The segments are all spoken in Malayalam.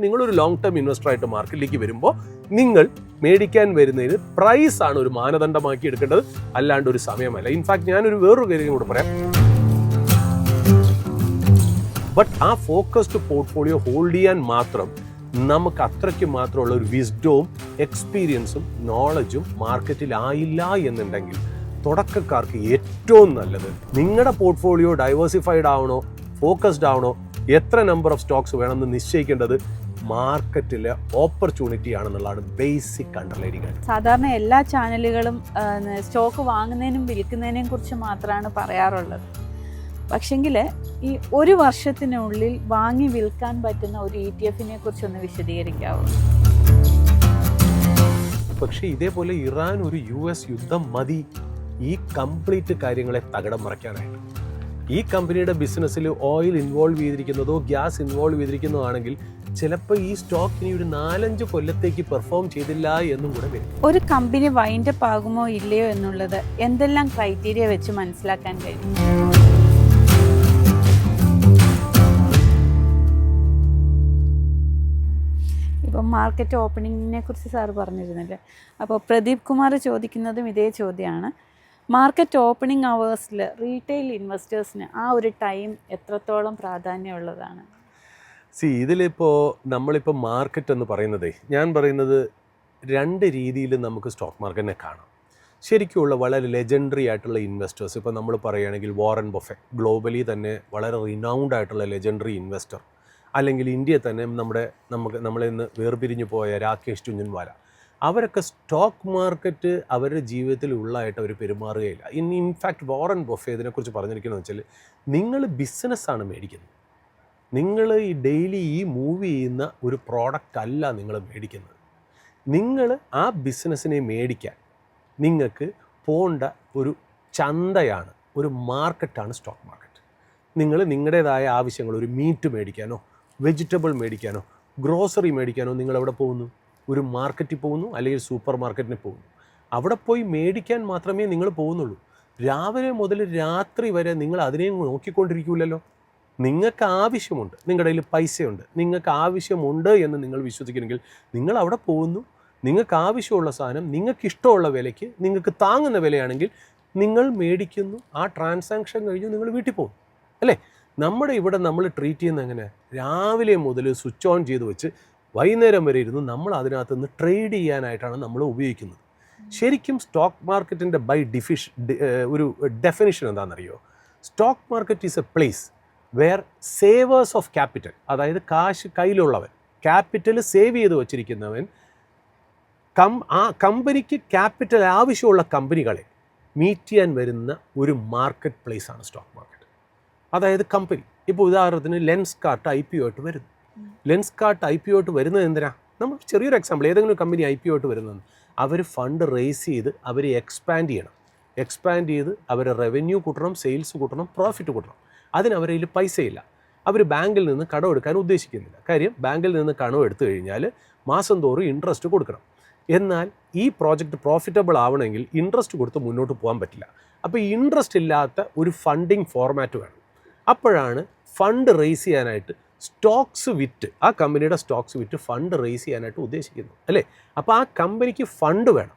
നിങ്ങളൊരു ലോങ് ടേം ഇൻവെസ്റ്റർ ആയിട്ട് മാർക്കറ്റിലേക്ക് വരുമ്പോൾ നിങ്ങൾ മേടിക്കാൻ വരുന്നതിന് പ്രൈസ് ആണ് ഒരു മാനദണ്ഡമാക്കി എടുക്കേണ്ടത്, അല്ലാണ്ട് ഒരു സമയമല്ല. ഇൻഫാക്ട് ഞാനൊരു വേറൊരു കാര്യം കൂടെ പറയാം. ബട്ട് ആ ഫോക്കസ്ഡ് പോർട്ട്ഫോളിയോ ഹോൾഡ് ചെയ്യാൻ മാത്രം നമുക്ക് അത്രയ്ക്ക് മാത്രമുള്ള ഒരു വിസ്ഡവും എക്സ്പീരിയൻസും നോളജും മാർക്കറ്റിൽ ആയില്ല എന്നുണ്ടെങ്കിൽ തുടക്കക്കാർക്ക് ഏറ്റവും നല്ലത് നിങ്ങളുടെ പോർട്ട്ഫോളിയോ ഡൈവേഴ്സിഫൈഡ് ആവണോ ഫോക്കസ്ഡ് ആവണോ എത്ര നമ്പർ ഓഫ് സ്റ്റോക്സ് വേണമെന്ന് നിശ്ചയിക്കേണ്ടത് മാർക്കറ്റിലെ ഓപ്പർച്യൂണിറ്റി ആണെന്നുള്ളതാണ് ബേസിക് അണ്ടർലൈനിങ്. സാധാരണ എല്ലാ ചാനലുകളും സ്റ്റോക്ക് വാങ്ങുന്നതിനും വിൽക്കുന്നതിനെയും കുറിച്ച് മാത്രമാണ് പറയാറുള്ളത്. പക്ഷെങ്കിൽ ഈ ഒരു വർഷത്തിനുള്ളിൽ വാങ്ങി വിൽക്കാൻ പറ്റുന്ന ഒരു ETF-നെ കുറിച്ചൊന്ന് വിശദീകരിക്കാവോ? പക്ഷേ ഇതേപോലെ ഇറാൻ ഒരു US യുദ്ധം മതി ഈ കംപ്ലീറ്റ് കാര്യങ്ങളെ തകിടം മറിക്കാനായിട്ട്. ഈ കമ്പനിയുടെ ബിസിനസ്സിൽ ഓയിൽ ഇൻവോൾവ് ചെയ്തിരിക്കുന്നതോ ഗ്യാസ് ഇൻവോൾവ് ചെയ്തിരിക്കുന്നതോ ആണെങ്കിൽ ചിലപ്പോൾ ഈ സ്റ്റോക്ക് ഇനി ഒരു 4-5 കൊല്ലത്തേക്ക് പെർഫോം ചെയ്തില്ല എന്നും കൂടെ വരും. ഒരു കമ്പനി വൈൻഡപ്പ് ആകുമോ ഇല്ലയോ എന്നുള്ളത് എന്തെല്ലാം ക്രൈറ്റീരിയ വെച്ച് മനസ്സിലാക്കാൻ കഴിയും? ഇപ്പം മാർക്കറ്റ് ഓപ്പണിങ്ങിനെ കുറിച്ച് സാറ് പറഞ്ഞിരുന്നില്ലേ, അപ്പോൾ പ്രദീപ് കുമാർ ചോദിക്കുന്നതും ഇതേ ചോദ്യമാണ്. മാർക്കറ്റ് ഓപ്പണിംഗ് അവേഴ്സിൽ റീറ്റെയിൽ ഇൻവെസ്റ്റേഴ്സിന് ആ ഒരു ടൈം എത്രത്തോളം പ്രാധാന്യമുള്ളതാണ്? നമ്മളിപ്പോൾ മാർക്കറ്റ് എന്ന് പറയുന്നതേ, ഞാൻ പറയുന്നത് 2 രീതിയിൽ നമുക്ക് സ്റ്റോക്ക് മാർക്കറ്റിനെ കാണാം. ശരിക്കുമുള്ള വളരെ ലെജൻഡറി ആയിട്ടുള്ള ഇൻവെസ്റ്റേഴ്സ്, ഇപ്പോൾ നമ്മൾ പറയുകയാണെങ്കിൽ വാറൻ ബഫറ്റ്, ഗ്ലോബലി തന്നെ വളരെ റിനൗണ്ട് ആയിട്ടുള്ള ലെജൻഡറി ഇൻവെസ്റ്റർ, അല്ലെങ്കിൽ ഇന്ത്യയിൽ തന്നെ നമ്മളിൽ നിന്ന് വേർപിരിഞ്ഞു പോയ രാകേഷ് ജുൻജുൻവാല, അവരൊക്കെ സ്റ്റോക്ക് മാർക്കറ്റ് അവരുടെ ജീവിതത്തിൽ ഉള്ളതായിട്ട് അവർ പെരുമാറുകയില്ല. ഇൻഫാക്ട് വാറൻ ബഫറ്റ് ഇതിനെക്കുറിച്ച് പറഞ്ഞിരിക്കുന്നത് വെച്ചാൽ, നിങ്ങൾ ബിസിനസ്സാണ് മേടിക്കുന്നത്, നിങ്ങൾ ഈ ഡെയിലി മൂവ് ചെയ്യുന്ന ഒരു പ്രോഡക്റ്റ് അല്ല നിങ്ങൾ മേടിക്കുന്നത്. നിങ്ങൾ ആ ബിസിനസ്സിനെ മേടിക്കാൻ നിങ്ങൾക്ക് പോകേണ്ട ഒരു ചന്തയാണ്, ഒരു മാർക്കറ്റാണ് സ്റ്റോക്ക് മാർക്കറ്റ്. നിങ്ങൾ നിങ്ങളുടേതായ ആവശ്യങ്ങൾ, ഒരു മീറ്റ് മേടിക്കാനോ വെജിറ്റബിൾ മേടിക്കാനോ ഗ്രോസറി മേടിക്കാനോ നിങ്ങൾ എവിടെ പോകുന്നു? ഒരു മാർക്കറ്റിൽ പോകുന്നു, അല്ലെങ്കിൽ സൂപ്പർ മാർക്കറ്റിന് പോകുന്നു. അവിടെ പോയി മേടിക്കാൻ മാത്രമേ നിങ്ങൾ പോകുന്നുള്ളൂ. രാവിലെ മുതൽ രാത്രി വരെ നിങ്ങൾ അതിനെയും നോക്കിക്കൊണ്ടിരിക്കില്ലല്ലോ. നിങ്ങൾക്ക് ആവശ്യമുണ്ട്, നിങ്ങളുടെ കയ്യിൽ പൈസയുണ്ട്, നിങ്ങൾക്ക് ആവശ്യമുണ്ട് എന്ന് നിങ്ങൾ വിശ്വസിക്കുന്നെങ്കിൽ നിങ്ങൾ അവിടെ പോകുന്നു. നിങ്ങൾക്ക് ആവശ്യമുള്ള സാധനം നിങ്ങൾക്ക് ഇഷ്ടമുള്ള വിലയ്ക്ക്, നിങ്ങൾക്ക് താങ്ങുന്ന വിലയാണെങ്കിൽ നിങ്ങൾ മേടിക്കുന്നു. ആ ട്രാൻസാക്ഷൻ കഴിഞ്ഞ് നിങ്ങൾ വീട്ടിൽ പോകും, അല്ലേ? നമ്മുടെ ഇവിടെ നമ്മൾ ട്രീറ്റ് ചെയ്യുന്നത് എങ്ങനെ? രാവിലെ മുതൽ സ്വിച്ച് ഓൺ ചെയ്ത് വെച്ച് വൈകുന്നേരം വരെ ഇരുന്ന് നമ്മൾ അതിനകത്ത് നിന്ന് ട്രേഡ് ചെയ്യാനായിട്ടാണ് നമ്മൾ ഉപയോഗിക്കുന്നത്. ശരിക്കും സ്റ്റോക്ക് മാർക്കറ്റിൻ്റെ ഒരു ഡെഫിനിഷൻ എന്താണെന്നറിയോ? Stock market is A place where Xavier's of capital, അതായത് കാശ് കയ്യിലുള്ളവൻ, ക്യാപിറ്റൽ സേവ് ചെയ്ത് വച്ചിരിക്കുന്നവൻ, ആ കമ്പനിക്ക് ക്യാപിറ്റൽ ആവശ്യമുള്ള കമ്പനികളെ മീറ്റ് ചെയ്യാൻ വരുന്ന ഒരു മാർക്കറ്റ് പ്ലേസാണ് സ്റ്റോക്ക് മാർക്കറ്റ്. അതായത് കമ്പനി, ഇപ്പോൾ ഉദാഹരണത്തിന് ലെൻസ്കാർട്ട് IPO ആയിട്ട് വരുന്നു. ലെൻസ്കാർട്ട് IPO ആയിട്ട് വരുന്നത് എന്തിനാ? നമ്മൾ ചെറിയൊരു എക്സാമ്പിൾ, ഏതെങ്കിലും കമ്പനി IPO ആയിട്ട് വരുന്നത്, അവർ ഫണ്ട് റേസ് ചെയ്ത് അവർ എക്സ്പാൻഡ് ചെയ്യണം. എക്സ്പാൻഡ് ചെയ്ത് അവരുടെ റവന്യൂ കൂട്ടണം, സെയിൽസ് കൂട്ടണം, പ്രോഫിറ്റ് കൂട്ടണം. അതിന് അവരുടെ കയ്യിൽ പൈസയില്ല. അവർ ബാങ്കിൽ നിന്ന് കടം എടുക്കാൻ ഉദ്ദേശിക്കുന്നില്ല. കാര്യം, ബാങ്കിൽ നിന്ന് കടം എടുത്തു കഴിഞ്ഞാൽ മാസം തോറും ഇൻട്രസ്റ്റ് കൊടുക്കണം. എന്നാൽ ഈ പ്രോജക്റ്റ് പ്രോഫിറ്റബിൾ ആവണമെങ്കിൽ ഇൻട്രസ്റ്റ് കൊടുത്ത് മുന്നോട്ട് പോകാൻ പറ്റില്ല. അപ്പോൾ ഇൻട്രസ്റ്റ് ഇല്ലാത്ത ഒരു ഫണ്ടിങ് ഫോർമാറ്റ് വേണം. അപ്പോഴാണ് ഫണ്ട് റേസ് ചെയ്യാനായിട്ട് സ്റ്റോക്സ് വിറ്റ്, ആ കമ്പനിയുടെ സ്റ്റോക്സ് വിറ്റ് ഫണ്ട് റേസ് ചെയ്യാനായിട്ട് ഉദ്ദേശിക്കുന്നു, അല്ലേ? അപ്പോൾ ആ കമ്പനിക്ക് ഫണ്ട് വേണം,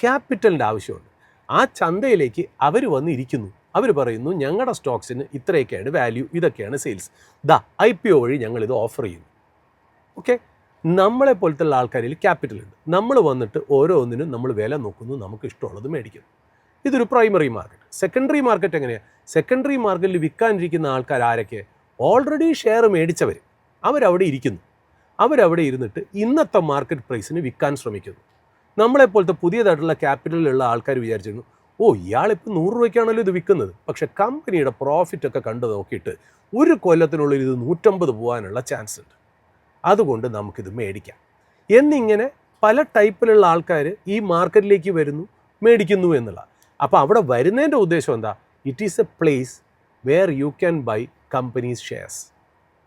ക്യാപിറ്റലിൻ്റെ ആവശ്യമുണ്ട്. ആ ചന്തയിലേക്ക് അവർ വന്നിരിക്കുന്നു. അവർ പറയുന്നു, ഞങ്ങളുടെ സ്റ്റോക്സിന് ഇത്രയൊക്കെയാണ് വാല്യൂ, ഇതൊക്കെയാണ് സെയിൽസ്, IPO വഴി ഞങ്ങളിത് ഓഫർ ചെയ്യുന്നു. ഓക്കെ, നമ്മളെ പോലത്തെ ആൾക്കാരിൽ ക്യാപിറ്റലുണ്ട്. നമ്മൾ വന്നിട്ട് ഓരോന്നിനും നമ്മൾ വില നോക്കുന്നു, നമുക്ക് ഇഷ്ടമുള്ളത് മേടിക്കുന്നു. ഇതൊരു പ്രൈമറി മാർക്കറ്റ്. സെക്കൻഡറി മാർക്കറ്റ് എങ്ങനെയാണ്? സെക്കൻഡറി മാർക്കറ്റിൽ വിൽക്കാനിരിക്കുന്ന ആൾക്കാർ ആരൊക്കെ? ഓൾറെഡി ഷെയർ മേടിച്ചവർ. അവരവിടെ ഇരിക്കുന്നു. അവരവിടെ ഇരുന്നിട്ട് ഇന്നത്തെ മാർക്കറ്റ് പ്രൈസിന് വിൽക്കാൻ ശ്രമിക്കുന്നു. നമ്മളെപ്പോലത്തെ പുതിയതായിട്ടുള്ള ക്യാപിറ്റലിലുള്ള ആൾക്കാർ വിചാരിച്ചിരുന്നു, ഇയാളിപ്പോൾ 100 രൂപയ്ക്കാണല്ലോ ഇത് വിൽക്കുന്നത്, പക്ഷേ കമ്പനിയുടെ പ്രോഫിറ്റൊക്കെ കണ്ടു നോക്കിയിട്ട് ഒരു കൊല്ലത്തിനുള്ളിൽ ഇത് 150 പോകാനുള്ള ചാൻസ് ഉണ്ട്, അതുകൊണ്ട് നമുക്കിത് മേടിക്കാം എന്നിങ്ങനെ പല ടൈപ്പിലുള്ള ആൾക്കാർ ഈ മാർക്കറ്റിലേക്ക് വരുന്നു, മേടിക്കുന്നു എന്നുള്ള. അപ്പോൾ അവിടെ വരുന്നതിൻ്റെ ഉദ്ദേശം എന്താ? It is A place where you can buy companies shares,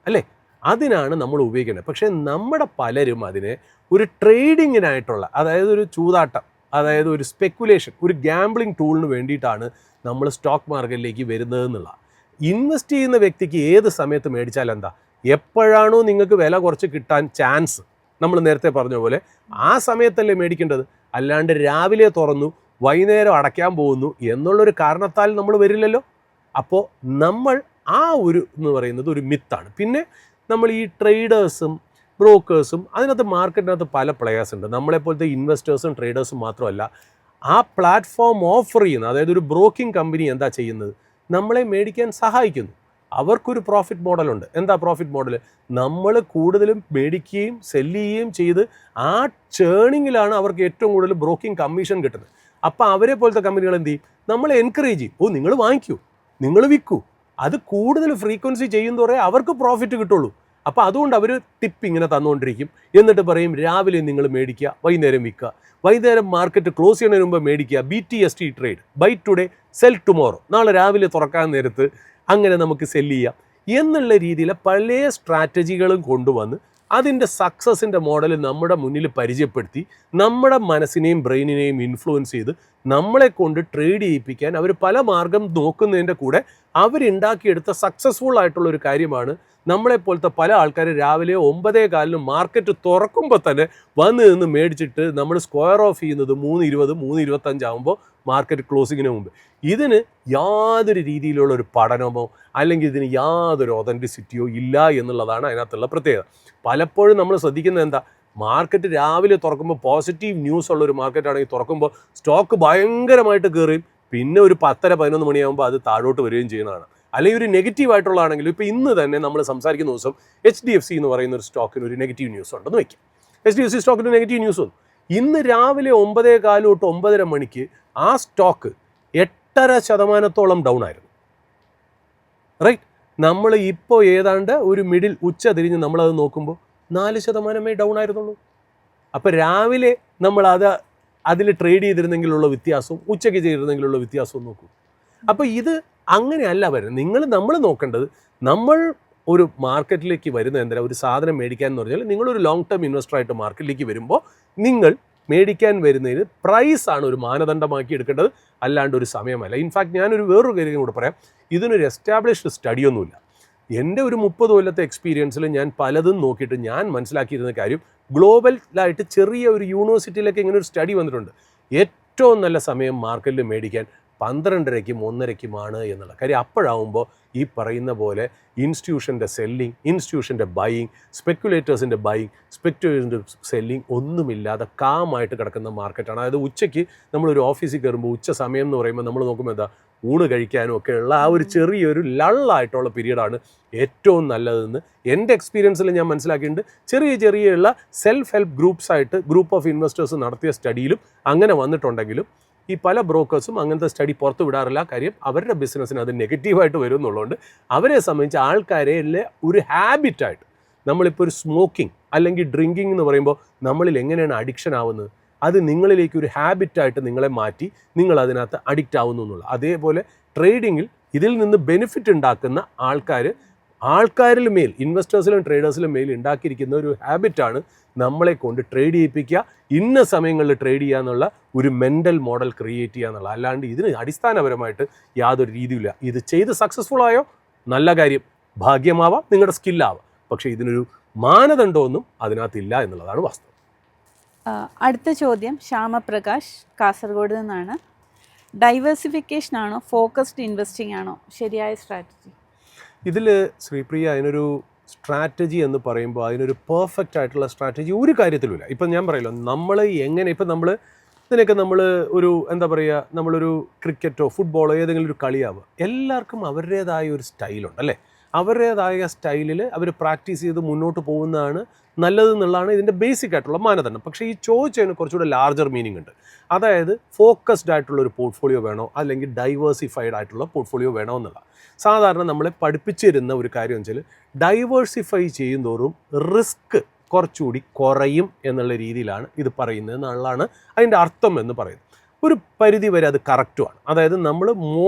അല്ലേ? അതിനാണ് നമ്മൾ ഉപയോഗിക്കേണ്ടത്. പക്ഷേ നമ്മുടെ പലരും അതിനെ ഒരു ട്രേഡിങ്ങിനായിട്ടുള്ള, അതായത് ഒരു ചൂതാട്ടം, അതായത് ഒരു സ്പെക്കുലേഷൻ, ഒരു ഗാംബ്ലിംഗ് ടൂളിന് വേണ്ടിയിട്ടാണ് നമ്മൾ സ്റ്റോക്ക് മാർക്കറ്റിലേക്ക് വരുന്നതെന്നുള്ള. ഇൻവെസ്റ്റ് ചെയ്യുന്ന വ്യക്തിക്ക് ഏത് സമയത്ത് മേടിച്ചാൽ എന്താ? എപ്പോഴാണോ നിങ്ങൾക്ക് വില കുറച്ച് കിട്ടാൻ ചാൻസ്, നമ്മൾ നേരത്തെ പറഞ്ഞ പോലെ ആ സമയത്തല്ലേ മേടിക്കേണ്ടത്. അല്ലാണ്ട് രാവിലെ തുറന്നു വൈകുന്നേരം അടയ്ക്കാൻ പോകുന്നു എന്നുള്ളൊരു കാരണത്താൽ നമ്മൾ വരില്ലല്ലോ. അപ്പോൾ നമ്മൾ ആ ഒരു എന്ന് പറയുന്നത് ഒരു മിത്താണ്. പിന്നെ നമ്മൾ ഈ ട്രേഡേഴ്സും ബ്രോക്കേഴ്സും അതിനകത്ത് മാർക്കറ്റിനകത്ത് പല പ്ലെയേഴ്സ് ഉണ്ട്. നമ്മളെപ്പോലത്തെ ഇൻവെസ്റ്റേഴ്സും ട്രേഡേഴ്സും മാത്രമല്ല, ആ പ്ലാറ്റ്ഫോം ഓഫർ ചെയ്യുന്ന, അതായത് ഒരു ബ്രോക്കിംഗ് കമ്പനി എന്താ ചെയ്യുന്നത്, നമ്മളെ മേടിക്കാൻ സഹായിക്കുന്നു. അവർക്കൊരു പ്രോഫിറ്റ് മോഡലുണ്ട്. എന്താ പ്രോഫിറ്റ് മോഡൽ? നമ്മൾ കൂടുതലും മേടിക്കുകയും സെല്ല് ചെയ്യുകയും ചെയ്ത് ആ ചേണിങ്ങിലാണ് അവർക്ക് ഏറ്റവും കൂടുതൽ ബ്രോക്കിംഗ് കമ്മീഷൻ കിട്ടുന്നത്. അപ്പോൾ അവരെ പോലത്തെ കമ്പനികൾ എന്ത് ചെയ്യും? നമ്മളെ എൻകറേജ് ചെയ്യും. ഓ, നിങ്ങൾ വാങ്ങിക്കൂ, നിങ്ങൾ വിൽക്കൂ. അത് കൂടുതൽ ഫ്രീക്വൻസി ചെയ്യുന്നതോടെ അവർക്ക് പ്രോഫിറ്റ് കിട്ടുള്ളൂ. അപ്പോൾ അതുകൊണ്ട് അവർ ടിപ്പ് ഇങ്ങനെ തന്നുകൊണ്ടിരിക്കും. എന്നിട്ട് പറയും രാവിലെ നിങ്ങൾ മേടിക്കുക, വൈകുന്നേരം വിൽക്കുക, വൈകുന്നേരം മാർക്കറ്റ് ക്ലോസ് ചെയ്യുന്നതിന് മുമ്പ് മേടിക്കുക. BTST trade, buy today sell tomorrow, നാളെ രാവിലെ തുറക്കാൻ നേരത്ത് അങ്ങനെ നമുക്ക് സെല്ല് ചെയ്യാം എന്നുള്ള രീതിയിൽ പല സ്ട്രാറ്റജികളും കൊണ്ടുവന്ന് അതിൻ്റെ സക്സസിൻ്റെ മോഡൽ നമ്മുടെ മുന്നിൽ പരിചയപ്പെടുത്തി നമ്മുടെ മനസ്സിനെയും ബ്രെയിനിനെയും ഇൻഫ്ലുവൻസ് ചെയ്ത് നമ്മളെ കൊണ്ട് ട്രേഡ് ചെയ്യിപ്പിക്കാൻ അവർ പല മാർഗം നോക്കുന്നതിൻ്റെ കൂടെ അവരുണ്ടാക്കിയെടുത്ത സക്സസ്ഫുൾ ആയിട്ടുള്ളൊരു കാര്യമാണ് നമ്മളെപ്പോലത്തെ പല ആൾക്കാർ രാവിലെ 9:15 മാർക്കറ്റ് തുറക്കുമ്പോൾ തന്നെ വന്ന് നിന്ന് മേടിച്ചിട്ട് നമ്മൾ സ്ക്വയർ ഓഫ് ചെയ്യുന്നത് 3:20, 3:25 ആകുമ്പോൾ മാർക്കറ്റ് ക്ലോസിങ്ങിന് മുമ്പ്. ഇതിന് യാതൊരു രീതിയിലുള്ള ഒരു പഠനമോ അല്ലെങ്കിൽ ഇതിന് യാതൊരു ഒതൻറ്റിസിറ്റിയോ ഇല്ല എന്നുള്ളതാണ് അതിനകത്തുള്ള പ്രത്യേകത. പലപ്പോഴും നമ്മൾ ശ്രദ്ധിക്കുന്നത് എന്താ, മാർക്കറ്റ് രാവിലെ തുറക്കുമ്പോൾ പോസിറ്റീവ് ന്യൂസ് ഉള്ള ഒരു മാർക്കറ്റാണെങ്കിൽ തുറക്കുമ്പോൾ സ്റ്റോക്ക് ഭയങ്കരമായിട്ട് കയറുകയും പിന്നെ ഒരു 10-11 മണിയാകുമ്പോൾ അത് താഴോട്ട് വരികയും ചെയ്യുന്നതാണ്. അല്ലെങ്കിൽ ഒരു നെഗറ്റീവ് ആയിട്ടുള്ളതാണെങ്കിലും ഇപ്പോൾ ഇന്ന് തന്നെ നമ്മൾ സംസാരിക്കുന്ന ദിവസം HDFC എന്ന് പറയുന്ന ഒരു സ്റ്റോക്കിന് ഒരു നെഗറ്റീവ് ന്യൂസ് ഉണ്ടെന്ന് വയ്ക്കാം. HDFC സ്റ്റോക്കിന് നെഗറ്റീവ് ന്യൂസ് വന്നു. ഇന്ന് രാവിലെ 9:15 തൊട്ട് 9:30 മണിക്ക് ആ സ്റ്റോക്ക് 8.5% ഡൗൺ ആയിരുന്നു. റൈറ്റ്. നമ്മൾ ഇപ്പോൾ ഏതാണ്ട് ഒരു മിഡിൽ ഉച്ച തിരിഞ്ഞ് നമ്മളത് നോക്കുമ്പോൾ 4% ഡൗൺ ആയിരുന്നുള്ളൂ. അപ്പോൾ രാവിലെ നമ്മൾ അതിൽ ട്രേഡ് ചെയ്തിരുന്നെങ്കിലുള്ള വ്യത്യാസവും ഉച്ചയ്ക്ക് ചെയ്തിരുന്നെങ്കിലുള്ള വ്യത്യാസവും നോക്കൂ. അപ്പോൾ ഇത് അങ്ങനെയല്ല വരുന്നത്. നമ്മൾ നോക്കേണ്ടത്, നമ്മൾ ഒരു മാർക്കറ്റിലേക്ക് വരുന്ന എന്തിനാ, ഒരു സാധനം മേടിക്കാൻ എന്ന് പറഞ്ഞാൽ നിങ്ങളൊരു ലോങ് ടേം ഇൻവെസ്റ്ററായിട്ട് മാർക്കറ്റിലേക്ക് വരുമ്പോൾ നിങ്ങൾ മേടിക്കാൻ വരുന്നതിന് പ്രൈസാണ് ഒരു മാനദണ്ഡമാക്കി എടുക്കേണ്ടത്, അല്ലാണ്ട് ഒരു സമയമല്ല. ഇൻഫാക്ട് ഞാനൊരു വേറൊരു കാര്യം കൂടെ പറയാം. ഇതിനൊരു എസ്റ്റാബ്ലിഷ്ഡ് സ്റ്റഡിയൊന്നുമില്ല. എൻ്റെ ഒരു 30 കൊല്ലത്തെ എക്സ്പീരിയൻസിൽ ഞാൻ പലതും നോക്കിയിട്ട് ഞാൻ മനസ്സിലാക്കിയിരുന്ന കാര്യം, ഗ്ലോബലായിട്ട് ചെറിയ ഒരു യൂണിവേഴ്സിറ്റിയിലൊക്കെ ഇങ്ങനെ ഒരു സ്റ്റഡി വന്നിട്ടുണ്ട്. ഏറ്റവും നല്ല സമയം മാർക്കറ്റിൽ മേടിക്കാൻ 12:30-ക്കും 1:30-ക്കുമാണ് എന്നുള്ള കാര്യം. അപ്പോഴാകുമ്പോൾ ഈ പറയുന്ന പോലെ ഇൻസ്റ്റിറ്റ്യൂഷൻ്റെ സെല്ലിങ്, ഇൻസ്റ്റിറ്റ്യൂഷൻ്റെ ബൈയിങ്, സ്പെക്കുലേറ്റേഴ്സിൻ്റെ ബൈയിങ്, സ്പെക്കുലേറ്റേഴ്സിൻ്റെ സെല്ലിങ് ഒന്നുമില്ലാതെ കാമായിട്ട് കിടക്കുന്ന മാർക്കറ്റാണ്. അതായത് ഉച്ചയ്ക്ക് നമ്മളൊരു ഓഫീസിൽ കയറുമ്പോൾ ഉച്ച സമയം എന്ന് പറയുമ്പോൾ നമ്മൾ നോക്കുമ്പോൾ എന്താ, ഊണ് കഴിക്കാനും ഒക്കെ ഉള്ള ആ ഒരു ചെറിയൊരു ലള്ളായിട്ടുള്ള പീരീഡാണ് ഏറ്റവും നല്ലതെന്ന് എൻ്റെ എക്സ്പീരിയൻസിൽ ഞാൻ മനസ്സിലാക്കിയിട്ടുണ്ട്. ചെറിയുള്ള സെൽഫ് ഹെൽപ്പ് ഗ്രൂപ്പ്സായിട്ട് ഗ്രൂപ്പ് ഓഫ് ഇൻവെസ്റ്റേഴ്സ് നടത്തിയ സ്റ്റഡിയിലും അങ്ങനെ വന്നിട്ടുണ്ടെങ്കിലും ഈ പല ബ്രോക്കേഴ്സും അങ്ങനത്തെ സ്റ്റഡി പുറത്തു വിടാറില്ല. കാര്യം അവരുടെ ബിസിനസ്സിന് അത് നെഗറ്റീവായിട്ട് വരും എന്നുള്ളതുകൊണ്ട് അവരെ സംബന്ധിച്ച് ആൾക്കാരെ ഒരു ഹാബിറ്റായിട്ട്, നമ്മളിപ്പോൾ ഒരു സ്മോക്കിംഗ് അല്ലെങ്കിൽ ഡ്രിങ്കിങ് എന്ന് പറയുമ്പോൾ നമ്മളിൽ എങ്ങനെയാണ് അഡിക്ഷൻ ആവുന്നത്, അത് നിങ്ങളിലേക്ക് ഒരു ഹാബിറ്റായിട്ട് നിങ്ങളെ മാറ്റി നിങ്ങൾ അതിനകത്ത് അഡിക്റ്റ് ആവുന്നു എന്നുള്ളത്. അതേപോലെ ട്രേഡിങ്ങിൽ ഇതിൽ നിന്ന് ബെനിഫിറ്റ് ഉണ്ടാക്കുന്ന ആൾക്കാരിൽ മേൽ, ഇൻവെസ്റ്റേഴ്സിലും ട്രേഡേഴ്സിലും മേൽ ഉണ്ടാക്കിയിരിക്കുന്ന ഒരു ഹാബിറ്റാണ് നമ്മളെ കൊണ്ട് ട്രേഡ് ചെയ്യിപ്പിക്കുക, ഇന്ന സമയങ്ങളിൽ ട്രേഡ് ചെയ്യുക എന്നുള്ള ഒരു മെൻ്റൽ മോഡൽ ക്രിയേറ്റ് ചെയ്യുക എന്നുള്ള. അല്ലാണ്ട് ഇതിന് അടിസ്ഥാനപരമായിട്ട് യാതൊരു രീതിയില്ല. ഇത് ചെയ്ത് സക്സസ്ഫുൾ ആയോ നല്ല കാര്യം, ഭാഗ്യമാവാം, നിങ്ങളുടെ സ്കില്ലാവാം. പക്ഷേ ഇതിനൊരു മാനദണ്ഡമൊന്നും അതിനകത്തില്ല എന്നുള്ളതാണ് വാസ്തവം. അടുത്ത ചോദ്യം ശ്യാമപ്രകാശ്, കാസർഗോഡ് നിന്നാണ്. ഡൈവേഴ്സിഫിക്കേഷൻ ആണോ ഫോക്കസ്ഡ് ഇൻവെസ്റ്റിംഗ് ആണോ ശരിയായ സ്ട്രാറ്റജി? ഇതിൽ ശ്രീപ്രിയ, അതിനൊരു സ്ട്രാറ്റജി എന്ന് പറയുമ്പോൾ അതിനൊരു പെർഫെക്റ്റ് ആയിട്ടുള്ള സ്ട്രാറ്റജി ഒരു കാര്യത്തിലുമില്ല. ഇപ്പം ഞാൻ പറയല്ലോ, നമ്മൾ എങ്ങനെ, ഇപ്പം ഇതിനൊക്കെ നമ്മൾ ഒരു എന്താ പറയുക, നമ്മളൊരു ക്രിക്കറ്റോ ഫുട്ബോളോ ഏതെങ്കിലും ഒരു കളിയാവുക, എല്ലാവർക്കും അവരുടേതായ ഒരു സ്റ്റൈലുണ്ട് അല്ലേ. അവരുടേതായ സ്റ്റൈലിൽ അവർ പ്രാക്ടീസ് ചെയ്ത് മുന്നോട്ട് പോകുന്നതാണ് നല്ലതെന്നുള്ളതാണ് ഇതിൻ്റെ ബേസിക് ആയിട്ടുള്ള മാനദണ്ഡം. പക്ഷേ ഈ ചോദിച്ചതിന് കുറച്ചുകൂടെ ലാർജർ മീനിങ് ഉണ്ട്. അതായത് ഫോക്കസ്ഡ് ആയിട്ടുള്ള ഒരു പോർട്ട്ഫോളിയോ വേണോ അല്ലെങ്കിൽ ഡൈവേഴ്സിഫൈഡ് ആയിട്ടുള്ള പോർട്ട്ഫോളിയോ വേണോ എന്നുള്ള. സാധാരണ നമ്മളെ പഠിപ്പിച്ചിരുന്ന ഒരു കാര്യം വെച്ചാൽ ഡൈവേഴ്സിഫൈ ചെയ്യുന്തോറും റിസ്ക് കുറച്ചുകൂടി കുറയും എന്നുള്ള രീതിയിലാണ് ഇത് പറയുന്നത് എന്നുള്ളതാണ് അതിൻ്റെ അർത്ഥം എന്ന് പറയുന്നത്. ഒരു പരിധി വരെ അത് കറക്റ്റുമാണ്. അതായത് നമ്മൾ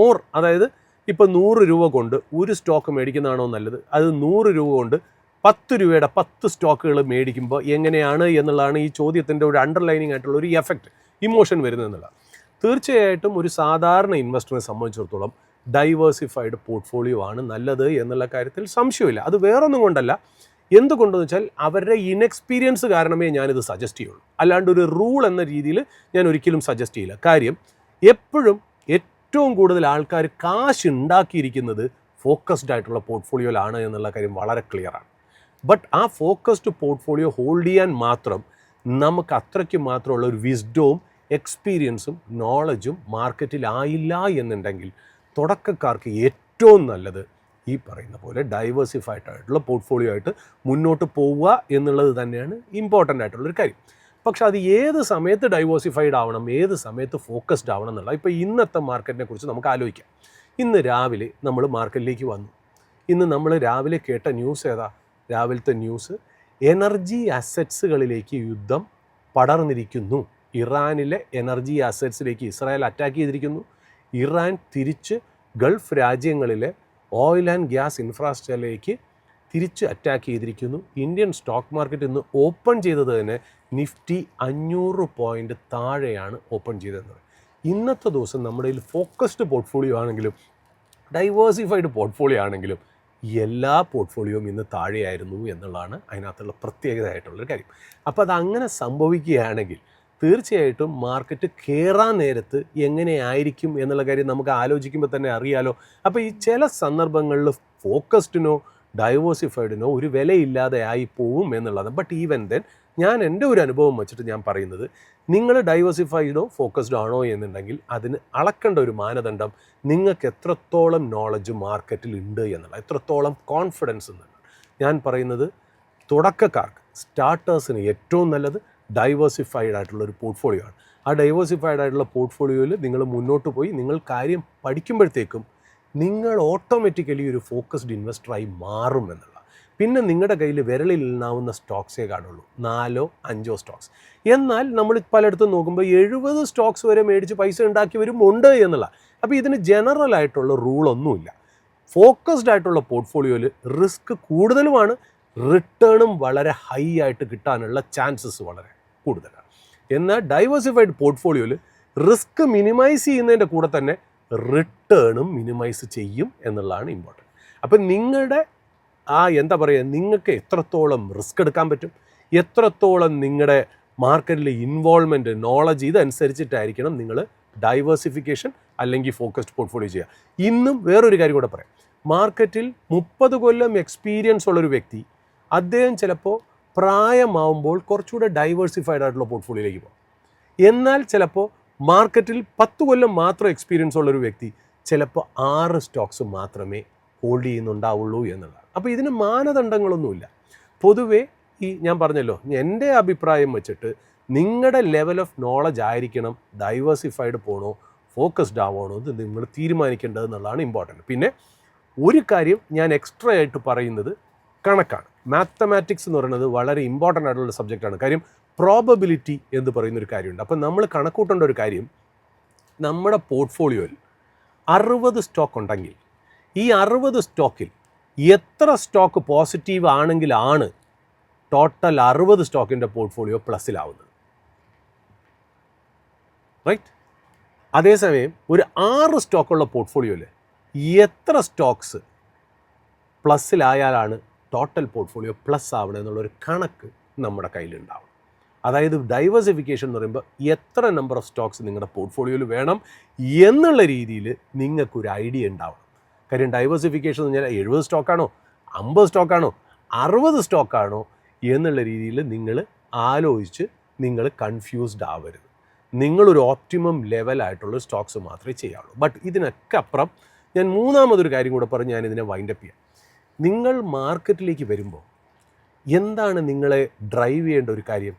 അതായത് ഇപ്പോൾ 100 രൂപ കൊണ്ട് ഒരു സ്റ്റോക്ക് മേടിക്കുന്നതാണോ നല്ലത്, അത് 100 രൂപ കൊണ്ട് 10 രൂപയുടെ 10 സ്റ്റോക്കുകൾ മേടിക്കുമ്പോൾ എങ്ങനെയാണ് എന്നുള്ളതാണ് ഈ ചോദ്യത്തിൻ്റെ ഒരു അണ്ടർലൈനിങ് ആയിട്ടുള്ള ഒരു എഫക്റ്റ്, ഇമോഷൻ വരുന്നത് എന്നുള്ളത്. തീർച്ചയായിട്ടും ഒരു സാധാരണ ഇൻവെസ്റ്ററിനെ സംബന്ധിച്ചിടത്തോളം ഡൈവേഴ്സിഫൈഡ് പോർട്ട്ഫോളിയോ ആണ് നല്ലത് എന്നുള്ള കാര്യത്തിൽ സംശയമില്ല. അത് വേറൊന്നും കൊണ്ടല്ല, എന്തുകൊണ്ടെന്ന് വെച്ചാൽ അവരുടെ ഇൻഎക്സ്പീരിയൻസ് കാരണമേ ഞാനിത് സജസ്റ്റ് ചെയ്യുള്ളൂ. അല്ലാണ്ട് ഒരു റൂൾ എന്ന രീതിയിൽ ഞാൻ ഒരിക്കലും സജസ്റ്റ് ചെയ്യില്ല. കാര്യം എപ്പോഴും ഏറ്റവും കൂടുതൽ ആൾക്കാർ കാശ് ഉണ്ടാക്കിയിരിക്കുന്നത് ഫോക്കസ്ഡ് ആയിട്ടുള്ള പോർട്ട്ഫോളിയോയിലാണ് എന്നുള്ള കാര്യം വളരെ ക്ലിയറാണ്. ബട്ട് ആ ഫോക്കസ്ഡ് പോർട്ട്ഫോളിയോ ഹോൾഡ് ചെയ്യാൻ മാത്രം നമുക്ക് അത്രയ്ക്ക് മാത്രമുള്ള ഒരു വിസ്ഡവും എക്സ്പീരിയൻസും നോളജും മാർക്കറ്റിലായില്ല എന്നുണ്ടെങ്കിൽ തുടക്കക്കാർക്ക് ഏറ്റവും നല്ലത് ഈ പറയുന്ന പോലെ ഡൈവേഴ്സിഫൈഡ് ആയിട്ടുള്ള പോർട്ട്ഫോളിയോ ആയിട്ട് മുന്നോട്ട് പോവുക എന്നുള്ളത് തന്നെയാണ് ഇമ്പോർട്ടൻ്റ് ആയിട്ടുള്ളൊരു കാര്യം. പക്ഷെ അത് ഏത് സമയത്ത് ഡൈവേഴ്സിഫൈഡ് ആവണം, ഏത് സമയത്ത് ഫോക്കസ്ഡ് ആവണം എന്നുള്ള ഇപ്പോൾ ഇന്നത്തെ മാർക്കറ്റിനെ കുറിച്ച് നമുക്ക് ആലോചിക്കാം. ഇന്ന് രാവിലെ നമ്മൾ മാർക്കറ്റിലേക്ക് വന്നു. ഇന്ന് നമ്മൾ രാവിലെ കേട്ട ന്യൂസ് ഏതാ? രാവിലത്തെ ന്യൂസ് എനർജി അസറ്റ്സുകളിലേക്ക് യുദ്ധം പടർന്നിരിക്കുന്നു. ഇറാനിലെ എനർജി അസറ്റ്സിലേക്ക് ഇസ്രായേൽ അറ്റാക്ക് ചെയ്തിരിക്കുന്നു. ഇറാൻ തിരിച്ച് ഗൾഫ് രാജ്യങ്ങളിലെ ഓയിൽ ആൻഡ് ഗ്യാസ് ഇൻഫ്രാസ്ട്രക്ചറിലേക്ക് തിരിച്ച് അറ്റാക്ക് ചെയ്തിരിക്കുന്നു. ഇന്ത്യൻ സ്റ്റോക്ക് മാർക്കറ്റ് ഇന്ന് ഓപ്പൺ ചെയ്തത് തന്നെ നിഫ്റ്റി 500 പോയിൻ്റ് താഴെയാണ് ഓപ്പൺ ചെയ്തത്. ഇന്നത്തെ ദിവസം നമ്മുടെ കയ്യിൽ ഫോക്കസ്ഡ് പോർട്ട്ഫോളിയോ ആണെങ്കിലും ഡൈവേഴ്സിഫൈഡ് പോർട്ട്ഫോളിയോ ആണെങ്കിലും എല്ലാ പോർട്ട്ഫോളിയോയും ഇന്ന് താഴെയായിരുന്നു എന്നുള്ളതാണ് അതിനകത്തുള്ള പ്രത്യേകതയായിട്ടുള്ളൊരു കാര്യം. അപ്പോൾ അതങ്ങനെ സംഭവിക്കുകയാണെങ്കിൽ തീർച്ചയായിട്ടും മാർക്കറ്റ് കയറാൻ നേരത്ത് എങ്ങനെയായിരിക്കും എന്നുള്ള കാര്യം നമുക്ക് ആലോചിക്കുമ്പോൾ തന്നെ അറിയാലോ. അപ്പോൾ ഈ ചില സന്ദർഭങ്ങളിൽ ഫോക്കസ്ഡിനോ ഡൈവേഴ്സിഫൈഡിനോ ഒരു വിലയില്ലാതെ ആയി പോവും എന്നുള്ളതാണ്. ബട്ട് ഈവൻ ദെൻ ഞാൻ എൻ്റെ ഒരു അനുഭവം വെച്ചിട്ട് ഞാൻ പറയുന്നത്, നിങ്ങൾ ഡൈവേഴ്സിഫൈഡോ ഫോക്കസ്ഡോ ആണോ എന്നുണ്ടെങ്കിൽ അതിന് അളക്കേണ്ട ഒരു മാനദണ്ഡം നിങ്ങൾക്ക് എത്രത്തോളം നോളജ് മാർക്കറ്റിൽ ഉണ്ട് എന്നുള്ള, എത്രത്തോളം കോൺഫിഡൻസ് എന്നുള്ളത്. ഞാൻ പറയുന്നത് തുടക്കക്കാർക്ക്, സ്റ്റാർട്ടേഴ്സിന് ഏറ്റവും നല്ലത് ഡൈവേഴ്സിഫൈഡ് ആയിട്ടുള്ള ഒരു പോർട്ട്ഫോളിയോ ആണ്. ആ ഡൈവേഴ്സിഫൈഡ് ആയിട്ടുള്ള പോർട്ട്ഫോളിയോയിൽ നിങ്ങൾ മുന്നോട്ട് പോയി നിങ്ങൾ കാര്യം പഠിക്കുമ്പോഴത്തേക്കും നിങ്ങൾ ഓട്ടോമാറ്റിക്കലി ഒരു ഫോക്കസ്ഡ് ഇൻവെസ്റ്ററായി മാറും എന്നുള്ള. പിന്നെ നിങ്ങളുടെ കയ്യിൽ വിരലിൽ എണ്ണാവുന്ന സ്റ്റോക്സേ കാണുള്ളൂ, 4-5 സ്റ്റോക്സ്. എന്നാൽ നമ്മൾ പലയിടത്തും നോക്കുമ്പോൾ 70 സ്റ്റോക്സ് വരെ മേടിച്ച് പൈസ ഉണ്ടാക്കിയവരും ഉണ്ട് എന്നുള്ള. അപ്പോൾ ഇതിന് ജനറൽ ആയിട്ടുള്ള റൂളൊന്നുമില്ല. ഫോക്കസ്ഡ് ആയിട്ടുള്ള പോർട്ട്ഫോളിയോയിൽ റിസ്ക് കൂടുതലുമാണ്, റിട്ടേണും വളരെ ഹൈ ആയിട്ട് കിട്ടാനുള്ള ചാൻസസ് വളരെ കൂടുതലാണ്. എന്നാൽ ഡൈവേഴ്സിഫൈഡ് പോർട്ട്ഫോളിയോയിൽ റിസ്ക് മിനിമൈസ് ചെയ്യുന്നതിൻ്റെ കൂടെ തന്നെ റിട്ടേണും മിനിമൈസ് ചെയ്യും എന്നുള്ളതാണ് ഇമ്പോർട്ടൻറ്റ്. അപ്പം നിങ്ങളുടെ നിങ്ങൾക്ക് എത്രത്തോളം റിസ്ക് എടുക്കാൻ പറ്റും, എത്രത്തോളം നിങ്ങളുടെ മാർക്കറ്റിലെ ഇൻവോൾവ്മെൻറ്റ്, നോളജ്, ഇതനുസരിച്ചിട്ടായിരിക്കണം നിങ്ങൾ ഡൈവേഴ്സിഫിക്കേഷൻ അല്ലെങ്കിൽ ഫോക്കസ്ഡ് പോർട്ട്ഫോളിയോ ചെയ്യുക. ഇന്നും വേറൊരു കാര്യം കൂടെ പറയാം. മാർക്കറ്റിൽ 30 കൊല്ലം എക്സ്പീരിയൻസ് ഉള്ളൊരു വ്യക്തി, അദ്ദേഹം ചിലപ്പോൾ പ്രായമാവുമ്പോൾ കുറച്ചുകൂടെ ഡൈവേഴ്സിഫൈഡ് ആയിട്ടുള്ള പോർട്ട്ഫോളിയോയിലേക്ക് പോകും. എന്നാൽ ചിലപ്പോൾ മാർക്കറ്റിൽ 10 കൊല്ലം മാത്രം എക്സ്പീരിയൻസ് ഉള്ളൊരു വ്യക്തി ചിലപ്പോൾ 6 സ്റ്റോക്സ് മാത്രമേ ഹോൾഡ് ചെയ്യുന്നുണ്ടാവുള്ളൂ എന്നുള്ളതാണ്. അപ്പോൾ ഇതിന് മാനദണ്ഡങ്ങളൊന്നുമില്ല. പൊതുവേ ഞാൻ പറഞ്ഞല്ലോ, എൻ്റെ അഭിപ്രായം വെച്ചിട്ട് നിങ്ങളുടെ ലെവൽ ഓഫ് നോളജ് ആയിരിക്കണം ഡൈവേഴ്സിഫൈഡ് പോകണോ ഫോക്കസ്ഡ് ആവണോ എന്ന് നിങ്ങൾ തീരുമാനിക്കേണ്ടത് എന്നുള്ളതാണ് ഇമ്പോർട്ടൻറ്റ്. പിന്നെ ഒരു കാര്യം ഞാൻ എക്സ്ട്രാ ആയിട്ട് പറയുന്നത് കണക്കാണ്. മാത്തമാറ്റിക്സ് എന്ന് പറയുന്നത് വളരെ ഇമ്പോർട്ടൻ്റ് ആയിട്ടുള്ള സബ്ജക്റ്റാണ്. കാര്യം പ്രോബബിലിറ്റി എന്ന് പറയുന്നൊരു കാര്യമുണ്ട്. അപ്പം നമ്മൾ കണക്കൂട്ടേണ്ട ഒരു കാര്യം, നമ്മുടെ പോർട്ട്ഫോളിയോയിൽ 60 സ്റ്റോക്ക് ഉണ്ടെങ്കിൽ ഈ 60 സ്റ്റോക്കിൽ എത്ര സ്റ്റോക്ക് പോസിറ്റീവ് ആണെങ്കിലാണ് ടോട്ടൽ 60 സ്റ്റോക്കിൻ്റെ പോർട്ട്ഫോളിയോ പ്ലസ്സിലാവുന്നത്, റൈറ്റ്? അതേസമയം ഒരു 6 സ്റ്റോക്കുള്ള പോർട്ട്ഫോളിയോയിൽ എത്ര സ്റ്റോക്സ് പ്ലസ്സിലായാലാണ് ടോട്ടൽ പോർട്ട്ഫോളിയോ പ്ലസ് ആവണം എന്നുള്ളൊരു കണക്ക് നമ്മുടെ കയ്യിലുണ്ടാവും. അതായത് ഡൈവേഴ്സിഫിക്കേഷൻ എന്ന് പറയുമ്പോൾ എത്ര നമ്പർ ഓഫ് സ്റ്റോക്സ് നിങ്ങളുടെ പോർട്ട്ഫോളിയോയിൽ വേണം എന്നുള്ള രീതിയിൽ നിങ്ങൾക്കൊരു ഐഡിയ ഉണ്ടാവണം. കാര്യം ഡൈവേഴ്സിഫിക്കേഷൻ എന്ന് പറഞ്ഞാൽ 70 സ്റ്റോക്കാണോ 50 സ്റ്റോക്കാണോ 60 സ്റ്റോക്കാണോ എന്നുള്ള രീതിയിൽ നിങ്ങൾ ആലോചിച്ച് നിങ്ങൾ കൺഫ്യൂസ്ഡ് ആവരുത്. നിങ്ങളൊരു ഓപ്റ്റിമം ലെവലായിട്ടുള്ള സ്റ്റോക്സ് മാത്രമേ ചെയ്യാവുള്ളൂ. ബട്ട് ഇതിനൊക്കെ അപ്പുറം ഞാൻ മൂന്നാമതൊരു കാര്യം കൂടെ പറഞ്ഞ് ഞാനിതിനെ വൈൻഡപ്പ് ചെയ്യാം. നിങ്ങൾ മാർക്കറ്റിലേക്ക് വരുമ്പോൾ എന്താണ് നിങ്ങളെ ഡ്രൈവ് ചെയ്യേണ്ട ഒരു കാര്യം?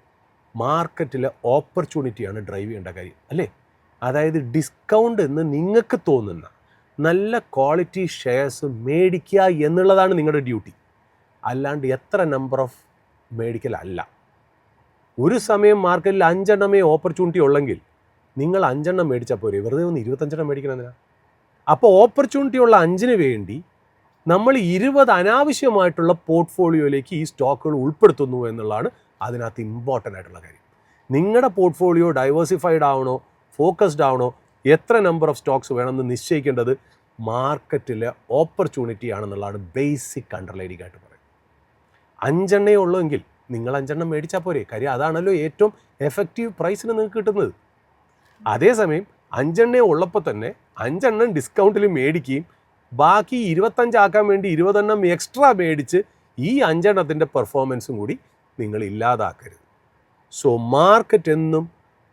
മാർക്കറ്റിലെ ഓപ്പർച്യൂണിറ്റിയാണ് ഡ്രൈവ് ചെയ്യേണ്ട കാര്യം, അല്ലേ? അതായത് ഡിസ്കൗണ്ട് എന്ന് നിങ്ങൾക്ക് തോന്നുന്ന നല്ല ക്വാളിറ്റി ഷെയർസ് മേടിക്കുക എന്നുള്ളതാണ് നിങ്ങളുടെ ഡ്യൂട്ടി, അല്ലാണ്ട് എത്ര നമ്പർ ഓഫ് മേടിക്കലല്ല. ഒരു സമയം മാർക്കറ്റിൽ 5 എണ്ണമേ ഓപ്പർച്യൂണിറ്റി ഉള്ളെങ്കിൽ നിങ്ങൾ 5 എണ്ണം മേടിച്ചാൽ പോരെ, വെറുതെ ഒന്ന് 25 എണ്ണം മേടിക്കണമെന്നില്ല. അപ്പോൾ ഓപ്പർച്യൂണിറ്റി ഉള്ള 5-ന് വേണ്ടി നമ്മൾ 20 അനാവശ്യമായിട്ടുള്ള പോർട്ട്ഫോളിയോയിലേക്ക് ഈ സ്റ്റോക്കുകൾ ഉൾപ്പെടുത്തുന്നു എന്നുള്ളതാണ് അതിനകത്ത് ഇമ്പോർട്ടൻ്റ് ആയിട്ടുള്ള കാര്യം. നിങ്ങളുടെ പോർട്ട്ഫോളിയോ ഡൈവേഴ്സിഫൈഡ് ആവണോ ഫോക്കസ്ഡ് ആവണോ എത്ര നമ്പർ ഓഫ് സ്റ്റോക്സ് വേണമെന്ന് നിശ്ചയിക്കേണ്ടത് മാർക്കറ്റിലെ ഓപ്പർച്യൂണിറ്റി ആണെന്നുള്ളതാണ് ബേസിക് അണ്ടർലൈനിങ് ആയിട്ട് പറയുന്നത്. 5 എണ്ണേ ഉള്ളൂ എങ്കിൽ നിങ്ങൾ 5 എണ്ണം മേടിച്ചാൽ പോരെ, കാര്യം അതാണല്ലോ ഏറ്റവും എഫക്റ്റീവ് പ്രൈസിന് നിങ്ങൾക്ക് കിട്ടുന്നത്. അതേസമയം 5 എണ്ണേ ഉള്ളപ്പോൾ തന്നെ 5 എണ്ണം ഡിസ്കൗണ്ടിൽ മേടിക്കുകയും ബാക്കി 25 ആക്കാൻ വേണ്ടി 20 എണ്ണം എക്സ്ട്രാ മേടിച്ച് ഈ 5 എണ്ണത്തിൻ്റെ പെർഫോമൻസും കൂടി നിങ്ങൾ ഇല്ലാതാക്കരുത്. സോ മാർക്കറ്റ് എന്നും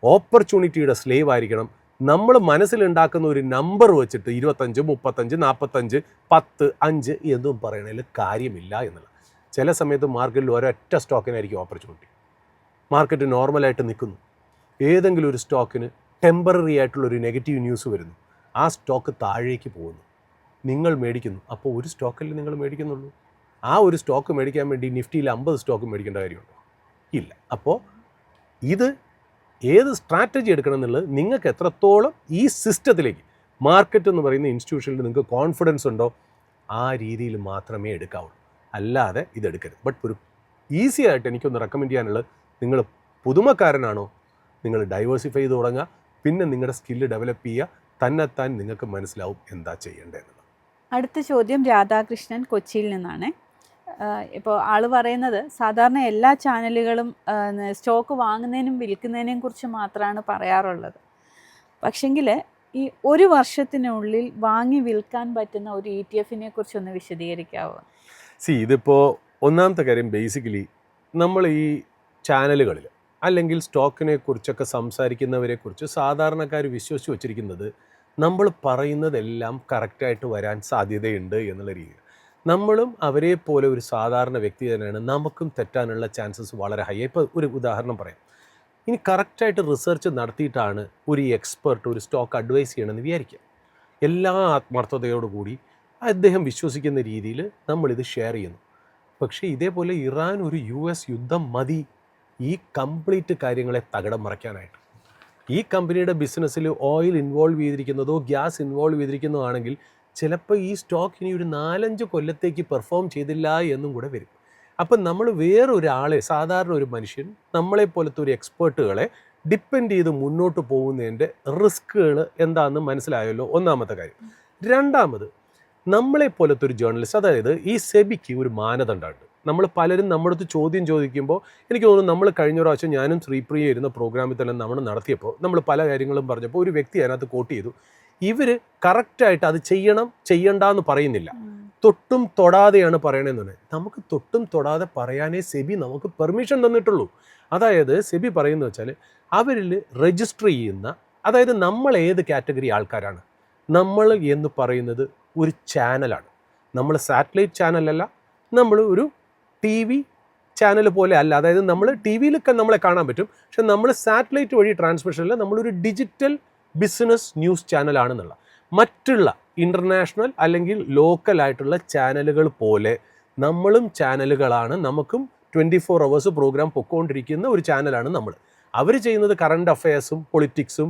ഓപ്പർച്യൂണിറ്റിയുടെ സ്ലേവ് ആയിരിക്കണം. നമ്മൾ മനസ്സിലുണ്ടാക്കുന്ന ഒരു നമ്പർ വെച്ചിട്ട് 25, 35, 45, 10, 5 എന്നും പറയണതിൽ കാര്യമില്ല എന്നുള്ള. ചില സമയത്ത് മാർക്കറ്റിൽ ഒരൊറ്റ സ്റ്റോക്കിനായിരിക്കും ഓപ്പർച്യൂണിറ്റി. മാർക്കറ്റ് നോർമലായിട്ട് നിൽക്കുന്നു, ഏതെങ്കിലും ഒരു സ്റ്റോക്കിന് ടെമ്പററി ആയിട്ടുള്ളൊരു നെഗറ്റീവ് ന്യൂസ് വരുന്നു, ആ സ്റ്റോക്ക് താഴേക്ക് പോകുന്നു, നിങ്ങൾ മേടിക്കുന്നു. അപ്പോൾ ഒരു സ്റ്റോക്കല്ലേ നിങ്ങൾ മേടിക്കുന്നുള്ളൂ. ആ ഒരു സ്റ്റോക്ക് മേടിക്കാൻ വേണ്ടി നിഫ്റ്റിയിൽ 50 സ്റ്റോക്ക് മേടിക്കേണ്ട കാര്യമുണ്ടോ? ഇല്ല. അപ്പോൾ ഇത് ഏത് സ്ട്രാറ്റജി എടുക്കണം എന്നുള്ളത് നിങ്ങൾക്ക് എത്രത്തോളം ഈ സിസ്റ്റത്തിലേക്ക്, മാർക്കറ്റ് എന്ന് പറയുന്ന ഇൻസ്റ്റിറ്റ്യൂഷനിൽ നിങ്ങൾക്ക് കോൺഫിഡൻസ് ഉണ്ടോ, ആ രീതിയിൽ മാത്രമേ എടുക്കാവുള്ളൂ. അല്ലാതെ ഇതെടുക്കരുത്. ബട്ട് ഒരു ഈസി ആയിട്ട് എനിക്കൊന്ന് റെക്കമെൻഡ് ചെയ്യാനുള്ളത്, നിങ്ങൾ പുതുമക്കാരനാണോ, നിങ്ങൾ ഡൈവേഴ്സിഫൈ ചെയ്ത് തുടങ്ങുക, പിന്നെ നിങ്ങളുടെ സ്കില്ല് ഡെവലപ്പ് ചെയ്യുക, തന്നെത്താൻ നിങ്ങൾക്ക് മനസ്സിലാവും എന്താ ചെയ്യേണ്ടതെന്നുള്ളത്. അടുത്ത ചോദ്യം രാധാകൃഷ്ണൻ കൊച്ചിയിൽ നിന്നാണ്. ഇപ്പോൾ ആൾ പറയുന്നത് സാധാരണ എല്ലാ ചാനലുകളും സ്റ്റോക്ക് വാങ്ങുന്നതിനും വിൽക്കുന്നതിനെയും കുറിച്ച് മാത്രമാണ് പറയാറുള്ളത്. പക്ഷെങ്കിൽ ഈ ഒരു വർഷത്തിനുള്ളിൽ വാങ്ങി വിൽക്കാൻ പറ്റുന്ന ഒരു ETF-നെ കുറിച്ചൊന്ന് വിശദീകരിക്കാവോ? ഇതിപ്പോൾ ഒന്നാമത്തെ കാര്യം, ബേസിക്കലി നമ്മൾ ഈ ചാനലുകളിൽ അല്ലെങ്കിൽ സ്റ്റോക്കിനെ കുറിച്ചൊക്കെ സംസാരിക്കുന്നവരെ കുറിച്ച് സാധാരണക്കാർ വിശ്വസിച്ച് വച്ചിരിക്കുന്നത് നമ്മൾ പറയുന്നതെല്ലാം കറക്റ്റായിട്ട് വരാൻ സാധ്യതയുണ്ട് എന്നുള്ള രീതിയിൽ. നമ്മളും അവരെ പോലെ ഒരു സാധാരണ വ്യക്തി തന്നെയാണ്, നമുക്കും തെറ്റാനുള്ള ചാൻസസ് വളരെ ഹൈ. ഇപ്പോൾ ഒരു ഉദാഹരണം പറയാം. ഇനി കറക്റ്റായിട്ട് റിസർച്ച് നടത്തിയിട്ടാണ് ഒരു എക്സ്പെർട്ട് ഒരു സ്റ്റോക്ക് അഡ്വൈസ് ചെയ്യണമെന്ന് വിചാരിക്കുക. എല്ലാ ആത്മാർത്ഥതയോടുകൂടി അദ്ദേഹം വിശ്വസിക്കുന്ന രീതിയിൽ നമ്മളിത് ഷെയർ ചെയ്യുന്നു. പക്ഷേ ഇതേപോലെ ഇറാൻ ഒരു US യുദ്ധം മതി ഈ കംപ്ലീറ്റ് കാര്യങ്ങളെ തകിടം മറിക്കാനായിട്ട്. ഈ കമ്പനിയുടെ ബിസിനസ്സിൽ ഓയിൽ ഇൻവോൾവ് ചെയ്തിരിക്കുന്നതോ ഗ്യാസ് ഇൻവോൾവ് ചെയ്തിരിക്കുന്നതോ ആണെങ്കിൽ ചിലപ്പോൾ ഈ സ്റ്റോക്ക് ഇനി ഒരു 4-5 കൊല്ലത്തേക്ക് പെർഫോം ചെയ്തില്ല എന്നും കൂടെ വരും. അപ്പം നമ്മൾ വേറൊരാളെ, സാധാരണ ഒരു മനുഷ്യൻ, നമ്മളെപ്പോലത്തെ ഒരു എക്സ്പേർട്ടുകളെ ഡിപ്പെൻഡ് ചെയ്ത് മുന്നോട്ട് പോകുന്നതിൻ്റെ റിസ്ക്കുകൾ എന്താണെന്ന് മനസ്സിലായല്ലോ, ഒന്നാമത്തെ കാര്യം. രണ്ടാമത്, നമ്മളെപ്പോലത്തെ ഒരു ജേർണലിസ്റ്റ്, അതായത് ഈ സെബിക്ക് ഒരു മാനദണ്ഡമുണ്ട്. നമ്മൾ പലരും നമ്മുടെ അടുത്ത് ചോദ്യം ചോദിക്കുമ്പോൾ എനിക്ക് തോന്നുന്നു, നമ്മൾ കഴിഞ്ഞ പ്രാവശ്യം ഞാനും ശ്രീപ്രിയ ഇരുന്ന പ്രോഗ്രാമിൽ തന്നെ നമ്മൾ നടത്തിയപ്പോൾ നമ്മൾ പല കാര്യങ്ങളും പറഞ്ഞപ്പോൾ ഒരു വ്യക്തി അതിനകത്ത് കോട്ട് ചെയ്തു, ഇവർ കറക്റ്റായിട്ട് അത് ചെയ്യണം ചെയ്യണ്ടെന്ന് പറയുന്നില്ല, തൊട്ടും തൊടാതെയാണ് പറയണമെന്ന്. നമുക്ക് തൊട്ടും തൊടാതെ പറയാനേ സെബി നമുക്ക് പെർമിഷൻ തന്നിട്ടുള്ളൂ. അതായത് സെബി പറയുന്നത് വെച്ചാൽ അവരിൽ രജിസ്റ്റർ ചെയ്യുന്ന, അതായത് നമ്മൾ ഏത് കാറ്റഗറി ആൾക്കാരാണ്, നമ്മൾ എന്ന് പറയുന്നത് ഒരു ചാനലാണ്. നമ്മൾ സാറ്റലൈറ്റ് ചാനലല്ല, നമ്മൾ ഒരു TV ചാനൽ പോലെ അല്ല. അതായത് നമ്മൾ TV-ലൊക്കെ നമ്മളെ കാണാൻ പറ്റും, പക്ഷെ നമ്മൾ സാറ്റലൈറ്റ് വഴി ട്രാൻസ്മിഷനിൽ നമ്മളൊരു ഡിജിറ്റൽ ബിസിനസ് ന്യൂസ് ചാനലാണെന്നുള്ള. മറ്റുള്ള ഇൻ്റർനാഷണൽ അല്ലെങ്കിൽ ലോക്കലായിട്ടുള്ള ചാനലുകൾ പോലെ നമ്മളും ചാനലുകളാണ്. നമുക്കും 24 hours പ്രോഗ്രാം പൊക്കോണ്ടിരിക്കുന്ന ഒരു ചാനലാണ് നമ്മൾ. അവർ ചെയ്യുന്നത് കറണ്ട് അഫയേഴ്സും പൊളിറ്റിക്സും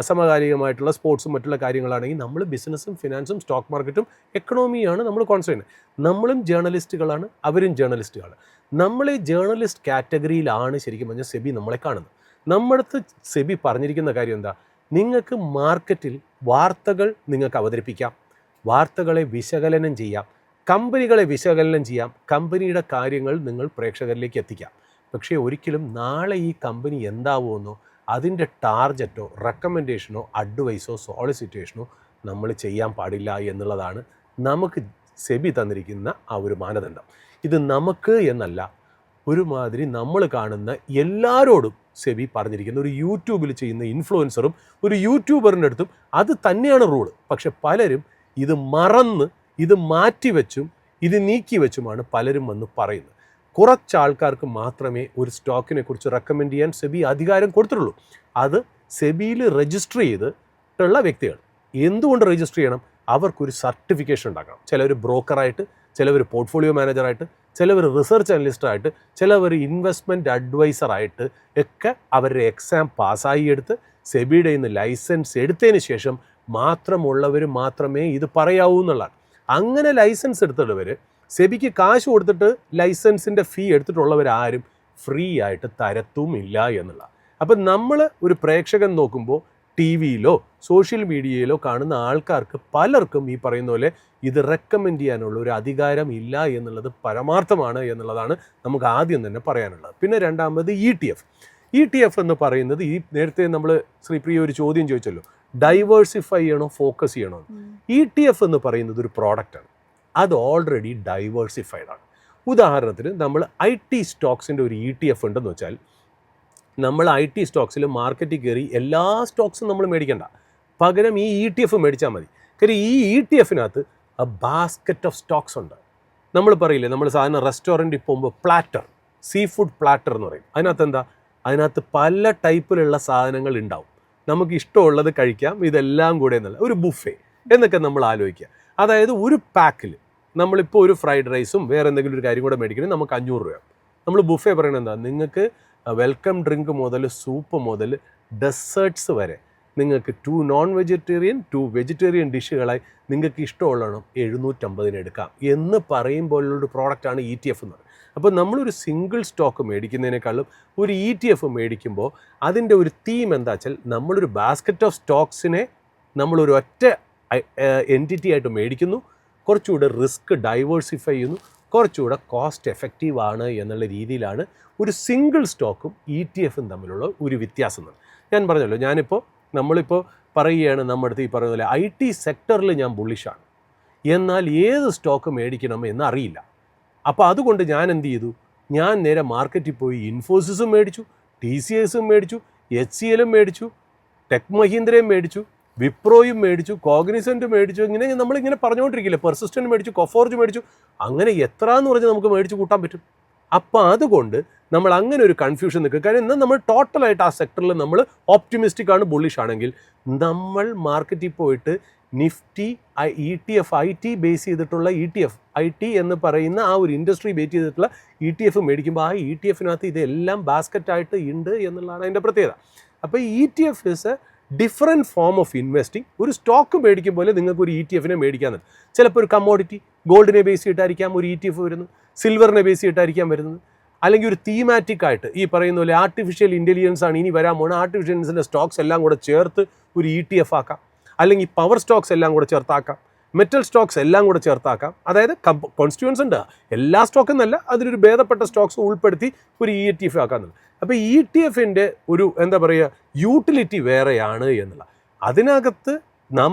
സമകാലികമായിട്ടുള്ള സ്പോർട്സും മറ്റുള്ള കാര്യങ്ങളാണെങ്കിൽ നമ്മൾ ബിസിനസ്സും ഫിനാൻസും സ്റ്റോക്ക് മാർക്കറ്റും എക്കണോമിയാണ് നമ്മൾ കോൺസെൻട്രേറ്റ് ചെയ്യുന്നത്. നമ്മളും ജേർണലിസ്റ്റുകളാണ്, അവരും ജേർണലിസ്റ്റുകളാണ്. നമ്മളെ ജേർണലിസ്റ്റ് കാറ്റഗറിയിലാണ് ശരിക്കും പറഞ്ഞാൽ സെബി നമ്മളെ കാണുന്നത്. നമ്മുടെ സെബി പറഞ്ഞിരിക്കുന്ന കാര്യം എന്താ, നിങ്ങൾക്ക് മാർക്കറ്റിൽ വാർത്തകൾ നിങ്ങൾക്ക് അവതരിപ്പിക്കാം, വാർത്തകളെ വിശകലനം ചെയ്യാം, കമ്പനികളെ വിശകലനം ചെയ്യാം, കമ്പനിയുടെ കാര്യങ്ങൾ നിങ്ങൾ പ്രേക്ഷകരിലേക്ക് എത്തിക്കാം. പക്ഷേ ഒരിക്കലും നാളെ ഈ കമ്പനി എന്താവുമെന്നോ അതിൻ്റെ ടാർജറ്റോ റെക്കമെൻഡേഷനോ അഡ്വൈസോ സോളിസിറ്റേഷനോ നമ്മൾ ചെയ്യാൻ പാടില്ല എന്നുള്ളതാണ് നമുക്ക് സെബി തന്നിരിക്കുന്ന ആ ഒരു മാനദണ്ഡം. ഇത് നമുക്ക് എന്നല്ല, ഒരുമാതിരി നമ്മൾ കാണുന്ന എല്ലാവരോടും സെബി പറഞ്ഞിരിക്കുന്ന, ഒരു യൂട്യൂബിൽ ചെയ്യുന്ന ഇൻഫ്ലുവൻസറും ഒരു യൂട്യൂബറിൻ്റെ അടുത്തും അത് തന്നെയാണ് റൂള്. പക്ഷെ പലരും ഇത് മറന്ന്, ഇത് മാറ്റിവെച്ചും ഇത് നീക്കി വെച്ചുമാണ് പലരും വന്ന് പറയുന്നത്. കുറച്ച് ആൾക്കാർക്ക് മാത്രമേ ഒരു സ്റ്റോക്കിനെ കുറിച്ച് റെക്കമെൻഡ് ചെയ്യാൻ സെബി അധികാരം കൊടുത്തിട്ടുള്ളൂ. അത് സെബിയിൽ രജിസ്റ്റർ ചെയ്തിട്ടുള്ള വ്യക്തികൾ. എന്തുകൊണ്ട് രജിസ്റ്റർ ചെയ്യണം? അവർക്കൊരു സർട്ടിഫിക്കേഷൻ ഉണ്ടാക്കണം. ചിലവർ ബ്രോക്കറായിട്ട്, ചിലവർ പോർട്ട്ഫോളിയോ മാനേജറായിട്ട്, ചിലവർ റിസർച്ച് അനലിസ്റ്റായിട്ട്, ചിലവർ ഇൻവെസ്റ്റ്മെൻറ്റ് അഡ്വൈസറായിട്ട് ഒക്കെ അവരുടെ എക്സാം പാസ്സായി എടുത്ത് സെബിയുടെ നിന്ന് ലൈസൻസ് എടുത്തതിന് ശേഷം മാത്രമുള്ളവർ മാത്രമേ ഇത് പറയാവൂ എന്നുള്ളതാണ്. അങ്ങനെ ലൈസൻസ് എടുത്തിട്ടുള്ളവർ, സെബിക്ക് കാശ് കൊടുത്തിട്ട് ലൈസൻസിൻ്റെ ഫീ എടുത്തിട്ടുള്ളവരാരും ഫ്രീ ആയിട്ട് തരത്തുമില്ല എന്നുള്ള. അപ്പം നമ്മൾ ഒരു പ്രേക്ഷകൻ നോക്കുമ്പോൾ ടി വിയിലോ സോഷ്യൽ മീഡിയയിലോ കാണുന്ന ആൾക്കാർക്ക് പലർക്കും ഈ പറയുന്ന പോലെ ഇത് റെക്കമെൻഡ് ചെയ്യാനുള്ള ഒരു അധികാരം ഇല്ല എന്നുള്ളത് പരമാർത്ഥമാണ് എന്നുള്ളതാണ് നമുക്ക് ആദ്യം തന്നെ പറയാനുള്ളത്. പിന്നെ രണ്ടാമത് ETF എന്ന് പറയുന്നത് ഈ നേരത്തെ നമ്മൾ ശ്രീപ്രിയ ഒരു ചോദ്യം ചോദിച്ചല്ലോ, ഡൈവേഴ്സിഫൈ ചെയ്യണോ ഫോക്കസ് ചെയ്യണോ. ETF എന്ന് പറയുന്നത് ഒരു പ്രോഡക്റ്റാണ്, അത് ഓൾറെഡി ഡൈവേഴ്സിഫൈഡ് ആണ്. ഉദാഹരണത്തിന് നമ്മൾ IT സ്റ്റോക്സിൻ്റെ ഒരു ETF ഉണ്ടെന്ന് വെച്ചാൽ നമ്മൾ IT സ്റ്റോക്സിൽ മാർക്കറ്റിൽ കയറി എല്ലാ സ്റ്റോക്സും നമ്മൾ മേടിക്കേണ്ട, പകരം ഈ ETF മേടിച്ചാൽ മതി. കാര്യം ഈ ETF-നകത്ത് ബാസ്ക്കറ്റ് ഓഫ് സ്റ്റോക്സ് ഉണ്ട്. നമ്മൾ പറയില്ലേ, നമ്മൾ സാധാരണ റെസ്റ്റോറൻറ്റിൽ പോകുമ്പോൾ പ്ലാറ്റർ, സീ ഫുഡ് പ്ലാറ്റർ എന്ന് പറയും. അതിനകത്ത് പല ടൈപ്പിലുള്ള സാധനങ്ങൾ ഉണ്ടാവും, നമുക്ക് ഇഷ്ടമുള്ളത് കഴിക്കാം, ഇതെല്ലാം കൂടെ എന്നുള്ള ഒരു ബുഫേ എന്നൊക്കെ നമ്മൾ ആലോചിക്കുക. അതായത് ഒരു പാക്കിൽ നമ്മളിപ്പോൾ ഒരു ഫ്രൈഡ് റൈസും വേറെ എന്തെങ്കിലും ഒരു കാര്യം കൂടെ മേടിക്കണമെങ്കിൽ നമുക്ക് 500 രൂപ. നമ്മൾ ബുഫേ പറയണത് എന്താ, നിങ്ങൾക്ക് വെൽക്കം ഡ്രിങ്ക് മുതൽ സൂപ്പ് മുതൽ ഡെസേർട്ട്സ് വരെ നിങ്ങൾക്ക് 2 നോൺ വെജിറ്റേറിയൻ 2 വെജിറ്റേറിയൻ ഡിഷുകളായി നിങ്ങൾക്ക് ഇഷ്ടമുള്ളണം 750 എടുക്കാം എന്ന് പറയുമ്പോഴുള്ളൊരു പ്രോഡക്റ്റാണ് ETF എന്ന് പറയുന്നത്. അപ്പോൾ നമ്മളൊരു സിംഗിൾ സ്റ്റോക്ക് മേടിക്കുന്നതിനേക്കാളും ഒരു ETF മേടിക്കുമ്പോൾ അതിൻ്റെ ഒരു തീം എന്താ വെച്ചാൽ, നമ്മളൊരു ബാസ്ക്കറ്റ് ഓഫ് സ്റ്റോക്സിനെ നമ്മളൊരു ഒറ്റ എൻറ്റിറ്റി ആയിട്ട് മേടിക്കുന്നു, കുറച്ചുകൂടെ റിസ്ക് ഡൈവേഴ്സിഫൈ ചെയ്യുന്നു, കുറച്ചുകൂടെ കോസ്റ്റ് എഫക്റ്റീവ് ആണ് എന്നുള്ള രീതിയിലാണ് ഒരു സിംഗിൾ സ്റ്റോക്കും ETF തമ്മിലുള്ള ഒരു വ്യത്യാസം. ഞാൻ പറഞ്ഞല്ലോ, നമ്മളിപ്പോൾ പറയുകയാണ്, നമ്മുടെ അടുത്ത് ഈ പറയുന്ന പോലെ IT സെക്ടറിൽ ഞാൻ ബുള്ളിഷാണ്, എന്നാൽ ഏത് സ്റ്റോക്ക് മേടിക്കണം എന്ന് അറിയില്ല. അപ്പോൾ അതുകൊണ്ട് ഞാൻ എന്ത് ചെയ്തു, ഞാൻ നേരെ മാർക്കറ്റിൽ പോയി ഇൻഫോസിസും മേടിച്ചു, TCSും മേടിച്ചു, HCLും മേടിച്ചു, ടെക് മഹീന്ദ്രയും മേടിച്ചു, വിപ്രോയും മേടിച്ചു, കോഗ്നിസൻറ്റ് മേടിച്ചു. ഇങ്ങനെ നമ്മളിങ്ങനെ പറഞ്ഞുകൊണ്ടിരിക്കില്ലേ, പെർസിസ്റ്റൻ്റ് മേടിച്ചു, കൊഫോർജ് മേടിച്ചു, അങ്ങനെ എത്ര എന്ന് പറഞ്ഞാൽ നമുക്ക് മേടിച്ച് കൂട്ടാൻ പറ്റും. അപ്പോൾ അതുകൊണ്ട് നമ്മൾ അങ്ങനെ ഒരു കൺഫ്യൂഷൻ നിൽക്കുക. കാര്യം എന്നാൽ നമ്മൾ ടോട്ടലായിട്ട് ആ സെക്ടറിൽ നമ്മൾ ഓപ്റ്റിമിസ്റ്റിക് ആണ്, ബുള്ളിഷ് ആണെങ്കിൽ നമ്മൾ മാർക്കറ്റിൽ പോയിട്ട് നിഫ്റ്റി ETF IT ബേസ് ചെയ്തിട്ടുള്ള IT എന്ന് പറയുന്ന ആ ഒരു ഇൻഡസ്ട്രി ബേസ് ചെയ്തിട്ടുള്ള ETF മേടിക്കുമ്പോൾ ആ ETF-നകത്ത് ഇതെല്ലാം ബാസ്ക്കറ്റായിട്ട് ഉണ്ട് എന്നുള്ളതാണ് അതിൻ്റെ പ്രത്യേകത. അപ്പോൾ ETF is A different form of investing. ഒരു സ്റ്റോക്ക് മേടിക്കും പോലെ നിങ്ങൾക്ക് ഒരു ETF-നെ മേടിക്കാമെന്ന്. ചിലപ്പോൾ ഒരു കമ്മോഡിറ്റി ഗോൾഡിനെ ബേസ് ചെയ്തിട്ടായിരിക്കാം ഒരു ETF വരുന്നത്, സിൽവറിനെ ബേസ് ചെയ്തിട്ടായിരിക്കാം വരുന്നത്, അല്ലെങ്കിൽ ഒരു തീമാറ്റിക് ആയിട്ട് ഈ പറയുന്ന പോലെ ആർട്ടിഫിഷ്യൽ ഇൻ്റലിജൻസ് ആണ് ഇനി വരാൻ പോകുന്നത്, ആർട്ടിഫിഷ്യൽ ഇൻ്റലിജൻസിൻ്റെ സ്റ്റോക്സ് എല്ലാം കൂടെ ചേർത്ത് ഒരു ETF ആക്കാം, അല്ലെങ്കിൽ പവർ സ്റ്റോക്സ് എല്ലാം കൂടെ ചേർത്താക്കാം, മെറ്റൽ സ്റ്റോക്സ് എല്ലാം കൂടെ ചേർത്താക്കാം. അതായത് കോൺസ്റ്റിറ്റ്യൂവൻസ് ഉണ്ട്, എല്ലാ സ്റ്റോക്കും എന്നല്ല, അതിലൊരു ഭേദപ്പെട്ട സ്റ്റോക്സ് ഉൾപ്പെടുത്തി ഒരു ETF ആക്കാമെന്നുള്ളത്. അപ്പോൾ ETF-ൻ്റെ ഒരു എന്താ പറയുക യൂട്ടിലിറ്റി വേറെയാണ് എന്നുള്ള. അതിനകത്ത്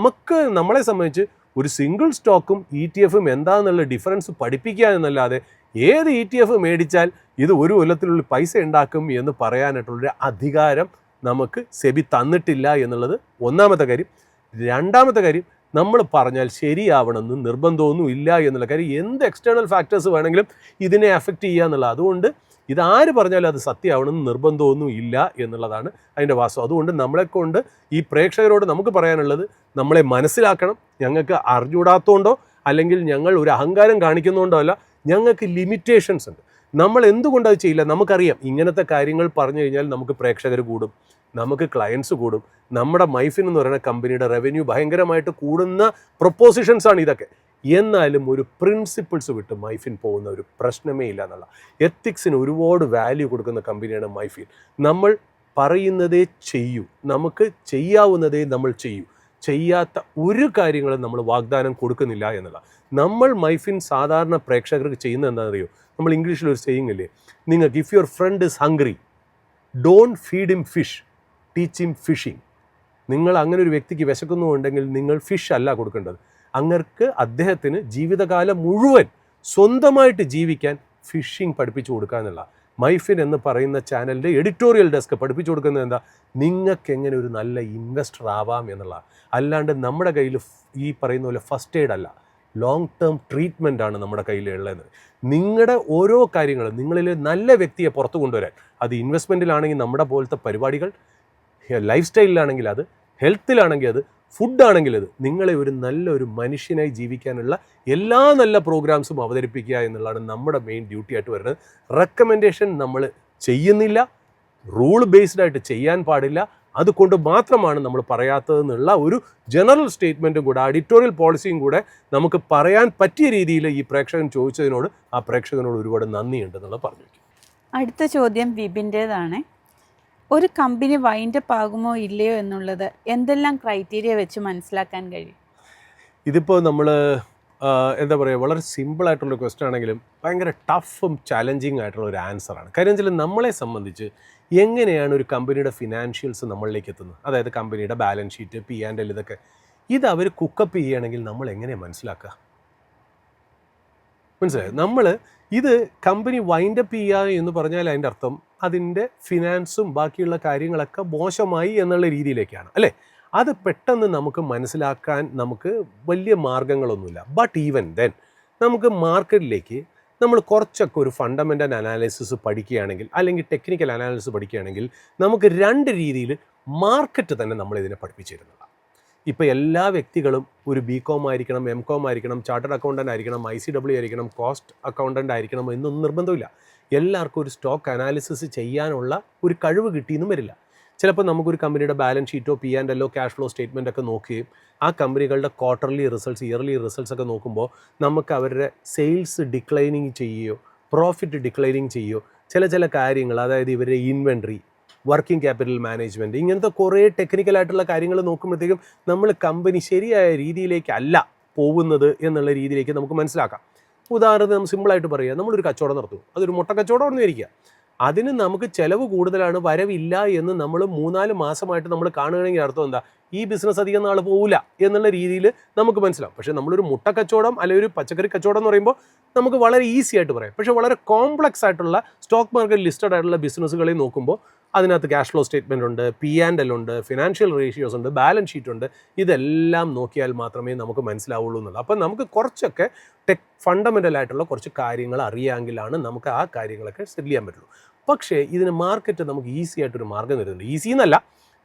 നമ്മളെ സംബന്ധിച്ച് ഒരു സിംഗിൾ സ്റ്റോക്കും ETF-ഉം എന്താണെന്നുള്ള ഡിഫറൻസ് പഠിപ്പിക്കുക എന്നല്ലാതെ ഏത് ETF മേടിച്ചാൽ ഇത് ഒരു കൊല്ലത്തിനുള്ളിൽ പൈസ ഉണ്ടാക്കും എന്ന് പറയാനായിട്ടുള്ളൊരു അധികാരം നമുക്ക് സെബി തന്നിട്ടില്ല എന്നുള്ളത് ഒന്നാമത്തെ കാര്യം. രണ്ടാമത്തെ കാര്യം, നമ്മൾ പറഞ്ഞാൽ ശരിയാവണമെന്ന് നിർബന്ധമൊന്നും ഇല്ല എന്നുള്ള കാര്യം. എന്ത് എക്സ്റ്റേണൽ ഫാക്ടേഴ്സ് വേണമെങ്കിലും ഇതിനെ അഫക്റ്റ് ചെയ്യുക എന്നുള്ളത്. അതുകൊണ്ട് ഇതാര് പറഞ്ഞാലും അത് സത്യമാവണമെന്ന് നിർബന്ധമൊന്നും ഇല്ല എന്നുള്ളതാണ് അതിൻ്റെ വാസ്തവം. അതുകൊണ്ട് നമ്മളെക്കൊണ്ട് ഈ പ്രേക്ഷകരോട് നമുക്ക് പറയാനുള്ളത്, നമ്മളെ മനസ്സിലാക്കണം. ഞങ്ങൾക്ക് അറിഞ്ഞൂടാത്തതുകൊണ്ടോ അല്ലെങ്കിൽ ഞങ്ങൾ ഒരു അഹങ്കാരം കാണിക്കുന്നതുകൊണ്ടോ അല്ല, ഞങ്ങൾക്ക് ലിമിറ്റേഷൻസ് ഉണ്ട്. നമ്മൾ എന്തുകൊണ്ട് അത് ചെയ്യില്ല, നമുക്കറിയാം. ഇങ്ങനത്തെ കാര്യങ്ങൾ പറഞ്ഞു കഴിഞ്ഞാൽ നമുക്ക് പ്രേക്ഷകർ കൂടും, നമുക്ക് ക്ലയൻസ് കൂടും, നമ്മുടെ മൈഫിൻ എന്ന് പറയുന്ന കമ്പനിയുടെ റവന്യൂ ഭയങ്കരമായിട്ട് കൂടുന്ന പ്രൊപ്പോസിഷൻസാണ് ഇതൊക്കെ. എന്നാലും ഒരു പ്രിൻസിപ്പിൾസ് വിട്ട് മൈഫിൻ പോകുന്ന ഒരു പ്രശ്നമേ ഇല്ല എന്നുള്ള. എത്തിക്സിന് ഒരുപാട് വാല്യൂ കൊടുക്കുന്ന കമ്പനിയാണ് മൈഫിൻ. നമ്മൾ പറയുന്നതേ ചെയ്യൂ, നമുക്ക് ചെയ്യാവുന്നതേ നമ്മൾ ചെയ്യൂ, ചെയ്യാത്ത ഒരു കാര്യങ്ങളും നമ്മൾ വാഗ്ദാനം കൊടുക്കുന്നില്ല എന്നുള്ള. നമ്മൾ മൈഫിൻ സാധാരണ പ്രേക്ഷകർക്ക് ചെയ്യുന്നത് എന്താണെന്നറിയോ, നമ്മൾ ഇംഗ്ലീഷിലൊരു സെയിങ് ഇല്ലേ, നിങ്ങൾക്ക് if your friend is hungry don't feed him fish, teach him fishing. നിങ്ങൾ അങ്ങനെ ഒരു വ്യക്തിക്ക് വിശക്കുന്നുണ്ടെങ്കിൽ നിങ്ങൾ ഫിഷ് അല്ല കൊടുക്കേണ്ടത്, അങ്ങർക്ക് അദ്ദേഹത്തിന് ജീവിതകാലം മുഴുവൻ സ്വന്തമായിട്ട് ജീവിക്കാൻ ഫിഷിംഗ് പഠിപ്പിച്ചു കൊടുക്കുക എന്നുള്ള. മൈഫിൻ എന്ന് പറയുന്ന ചാനലിൻ്റെ എഡിറ്റോറിയൽ ഡെസ്ക് പഠിപ്പിച്ചു കൊടുക്കുന്നത് എന്താ, നിങ്ങൾക്ക് എങ്ങനെ ഒരു നല്ല ഇൻവെസ്റ്റർ ആവാം എന്നുള്ള. അല്ലാണ്ട് നമ്മുടെ കയ്യിൽ ഈ പറയുന്ന പോലെ ഫസ്റ്റ് എയ്ഡ് അല്ല, ലോങ് ടേം ട്രീറ്റ്മെൻ്റ് ആണ് നമ്മുടെ കയ്യിലുള്ളത്. നിങ്ങളുടെ ഓരോ കാര്യങ്ങളും നിങ്ങളിൽ നല്ല വ്യക്തിയെ പുറത്തു കൊണ്ടുവരാൻ, അത് ഇൻവെസ്റ്റ്മെൻറ്റിലാണെങ്കിൽ നമ്മുടെ പോലത്തെ പരിപാടികൾ, ലൈഫ് സ്റ്റൈലിലാണെങ്കിൽ അത്, ഹെൽത്തിലാണെങ്കിൽ അത്, ഫുഡാണെങ്കിൽ അത്, നിങ്ങളെ ഒരു നല്ലൊരു മനുഷ്യനായി ജീവിക്കാനുള്ള എല്ലാ നല്ല പ്രോഗ്രാംസും അവതരിപ്പിക്കുക എന്നുള്ളതാണ് നമ്മുടെ മെയിൻ ഡ്യൂട്ടി ആയിട്ട് വരുന്നത്. റെക്കമെൻഡേഷൻ നമ്മൾ ചെയ്യുന്നില്ല, റൂൾ ബേസ്ഡ് ആയിട്ട് ചെയ്യാൻ പാടില്ല, അതുകൊണ്ട് മാത്രമാണ് നമ്മൾ പറയാത്തതെന്നുള്ള ഒരു ജനറൽ സ്റ്റേറ്റ്മെൻറ്റും കൂടെ, എഡിറ്റോറിയൽ പോളിസിയും കൂടെ നമുക്ക് പറയാൻ പറ്റിയ രീതിയിൽ ഈ പ്രേക്ഷകൻ ചോദിച്ചതിനോട് ആ പ്രേക്ഷകനോട് ഒരുപാട് നന്ദിയുണ്ടെന്നുള്ളത് പറഞ്ഞു വയ്ക്കും. അടുത്ത ചോദ്യം വിപിൻ്റേതാണ്. ഒരു കമ്പനി വൈൻഡപ്പ് ആകുമോ ഇല്ലയോ എന്നുള്ളത് എന്തെല്ലാം ക്രൈറ്റീരിയ വെച്ച് മനസ്സിലാക്കാൻ കഴിയും? ഇതിപ്പോൾ നമ്മൾ എന്താ പറയുക, വളരെ സിമ്പിളായിട്ടുള്ള ക്വസ്റ്റ്യൻ ആണെങ്കിലും ഭയങ്കര ടഫും ചലഞ്ചിങ് ആയിട്ടുള്ള ഒരു ആൻസറാണ്. കാര്യം വെച്ചാൽ നമ്മളെ സംബന്ധിച്ച് എങ്ങനെയാണ് ഒരു കമ്പനിയുടെ ഫിനാൻഷ്യൽസ് നമ്മളിലേക്ക് എത്തുന്നത്, അതായത് കമ്പനിയുടെ ബാലൻസ് ഷീറ്റ്, P&L, ഇതൊക്കെ ഇത് അവർ കുക്കപ്പ് ചെയ്യുകയാണെങ്കിൽ നമ്മൾ എങ്ങനെയാണ് മനസ്സിലാക്കുക? മനസ്സിലായത്? നമ്മൾ ഇത് കമ്പനി വൈൻഡപ്പ് ചെയ്യുക എന്ന് പറഞ്ഞാൽ അതിൻ്റെ അർത്ഥം അതിൻ്റെ ഫിനാൻസും ബാക്കിയുള്ള കാര്യങ്ങളൊക്കെ മോശമായി എന്നുള്ള രീതിയിലേക്കാണ്, അല്ലേ? അത് പെട്ടെന്ന് നമുക്ക് മനസ്സിലാക്കാൻ നമുക്ക് വലിയ മാർഗങ്ങളൊന്നുമില്ല. ബട്ട് ഈവൻ ദെൻ നമുക്ക് മാർക്കറ്റിലേക്ക് നമ്മൾ കുറച്ചൊക്കെ ഒരു ഫണ്ടമെൻ്റൽ അനാലിസിസ് പഠിക്കുകയാണെങ്കിൽ, അല്ലെങ്കിൽ ടെക്നിക്കൽ അനാലിസിസ് പഠിക്കുകയാണെങ്കിൽ, നമുക്ക് 2 രീതിയിൽ മാർക്കറ്റ് തന്നെ നമ്മളിതിനെ പഠിപ്പിച്ചിരുന്നതാണ്. ഇപ്പോൾ എല്ലാ വ്യക്തികളും ഒരു BCom ആയിരിക്കണം, MCom ആയിരിക്കണം, ചാർട്ടേഡ് അക്കൗണ്ടൻ്റ് ആയിരിക്കണം, ICW ആയിരിക്കണം, കോസ്റ്റ് അക്കൗണ്ടൻ്റ് ആയിരിക്കണം എന്നൊന്നും നിർബന്ധമില്ല. എല്ലാവർക്കും ഒരു സ്റ്റോക്ക് അനാലിസിസ് ചെയ്യാനുള്ള ഒരു കഴിവ് കിട്ടിയെന്നും വരില്ല. ചിലപ്പോൾ നമുക്കൊരു കമ്പനിയുടെ ബാലൻസ് ഷീറ്റോ P&L ക്യാഷ് ഫ്ലോ സ്റ്റേറ്റ്മെൻ്റ് ഒക്കെ നോക്കുകയും ആ കമ്പനികളുടെ ക്വാർട്ടർലി റിസൾട്ട്സ്, ഇയർലി റിസൾട്ട്സ് ഒക്കെ നോക്കുമ്പോൾ നമുക്ക് അവരുടെ സെയിൽസ് ഡിക്ലൈനിങ് ചെയ്യുകയോ പ്രോഫിറ്റ് ഡിക്ലൈനിങ് ചെയ്യുകയോ ചില കാര്യങ്ങൾ, അതായത് ഇവരുടെ ഇൻവെൻട്രി, വർക്കിംഗ് ക്യാപിറ്റൽ മാനേജ്മെൻറ്റ്, ഇങ്ങനത്തെ കുറേ ടെക്നിക്കലായിട്ടുള്ള കാര്യങ്ങൾ നോക്കുമ്പോഴത്തേക്കും നമ്മൾ കമ്പനി ശരിയായ രീതിയിലേക്കല്ല പോകുന്നത് എന്നുള്ള രീതിയിലേക്ക് നമുക്ക് മനസ്സിലാക്കാം. ഉദാഹരണത്തിന് നമ്മൾ സിമ്പിളായിട്ട് പറയുക, നമ്മളൊരു കച്ചവടം നടത്തും, അതൊരു മുട്ട കച്ചവടം എന്ന് ഇരിക്കുക. അതിന് നമുക്ക് ചിലവ് കൂടുതലാണ്, വരവില്ല എന്ന് നമ്മൾ 3-4 മാസമായിട്ട് നമ്മൾ കാണുകയാണെങ്കിൽ അർത്ഥം എന്താ? ഈ ബിസിനസ് അധികം നാൾ പോകില്ല എന്നുള്ള രീതിയിൽ നമുക്ക് മനസ്സിലാവും. പക്ഷേ നമ്മളൊരു മുട്ട കച്ചവടം അല്ലെങ്കിൽ ഒരു പച്ചക്കറി കച്ചവടം എന്ന് പറയുമ്പോൾ നമുക്ക് വളരെ ഈസി ആയിട്ട് പറയാം. പക്ഷേ വളരെ കോംപ്ലക്സ് ആയിട്ടുള്ള സ്റ്റോക്ക് മാർക്കറ്റ് ലിസ്റ്റഡ് ആയിട്ടുള്ള ബിസിനസ്സുകളെ നോക്കുമ്പോൾ അതിനകത്ത് ക്യാഷ് ഫ്ലോ സ്റ്റേറ്റ്മെൻ്റ് ഉണ്ട്, P&L ഉണ്ട്, ഫിനാൻഷ്യൽ റേഷ്യോസ് ഉണ്ട്, ബാലൻസ് ഷീറ്റ് ഉണ്ട്. ഇതെല്ലാം നോക്കിയാൽ മാത്രമേ നമുക്ക് മനസ്സിലാവുള്ളൂ എന്നുള്ളത്. അപ്പം നമുക്ക് കുറച്ചൊക്കെ ഫണ്ടമെൻ്റൽ ആയിട്ടുള്ള കുറച്ച് കാര്യങ്ങൾ അറിയാമെങ്കിലാണ് നമുക്ക് ആ കാര്യങ്ങളൊക്കെ സെറ്റിൽ ചെയ്യാൻ പറ്റുള്ളൂ. പക്ഷേ ഇതിന് മാർക്കറ്റ് നമുക്ക് ഈസി ആയിട്ടൊരു മാർഗ്ഗം തരുന്നുണ്ട്. ഈസി എന്നല്ല,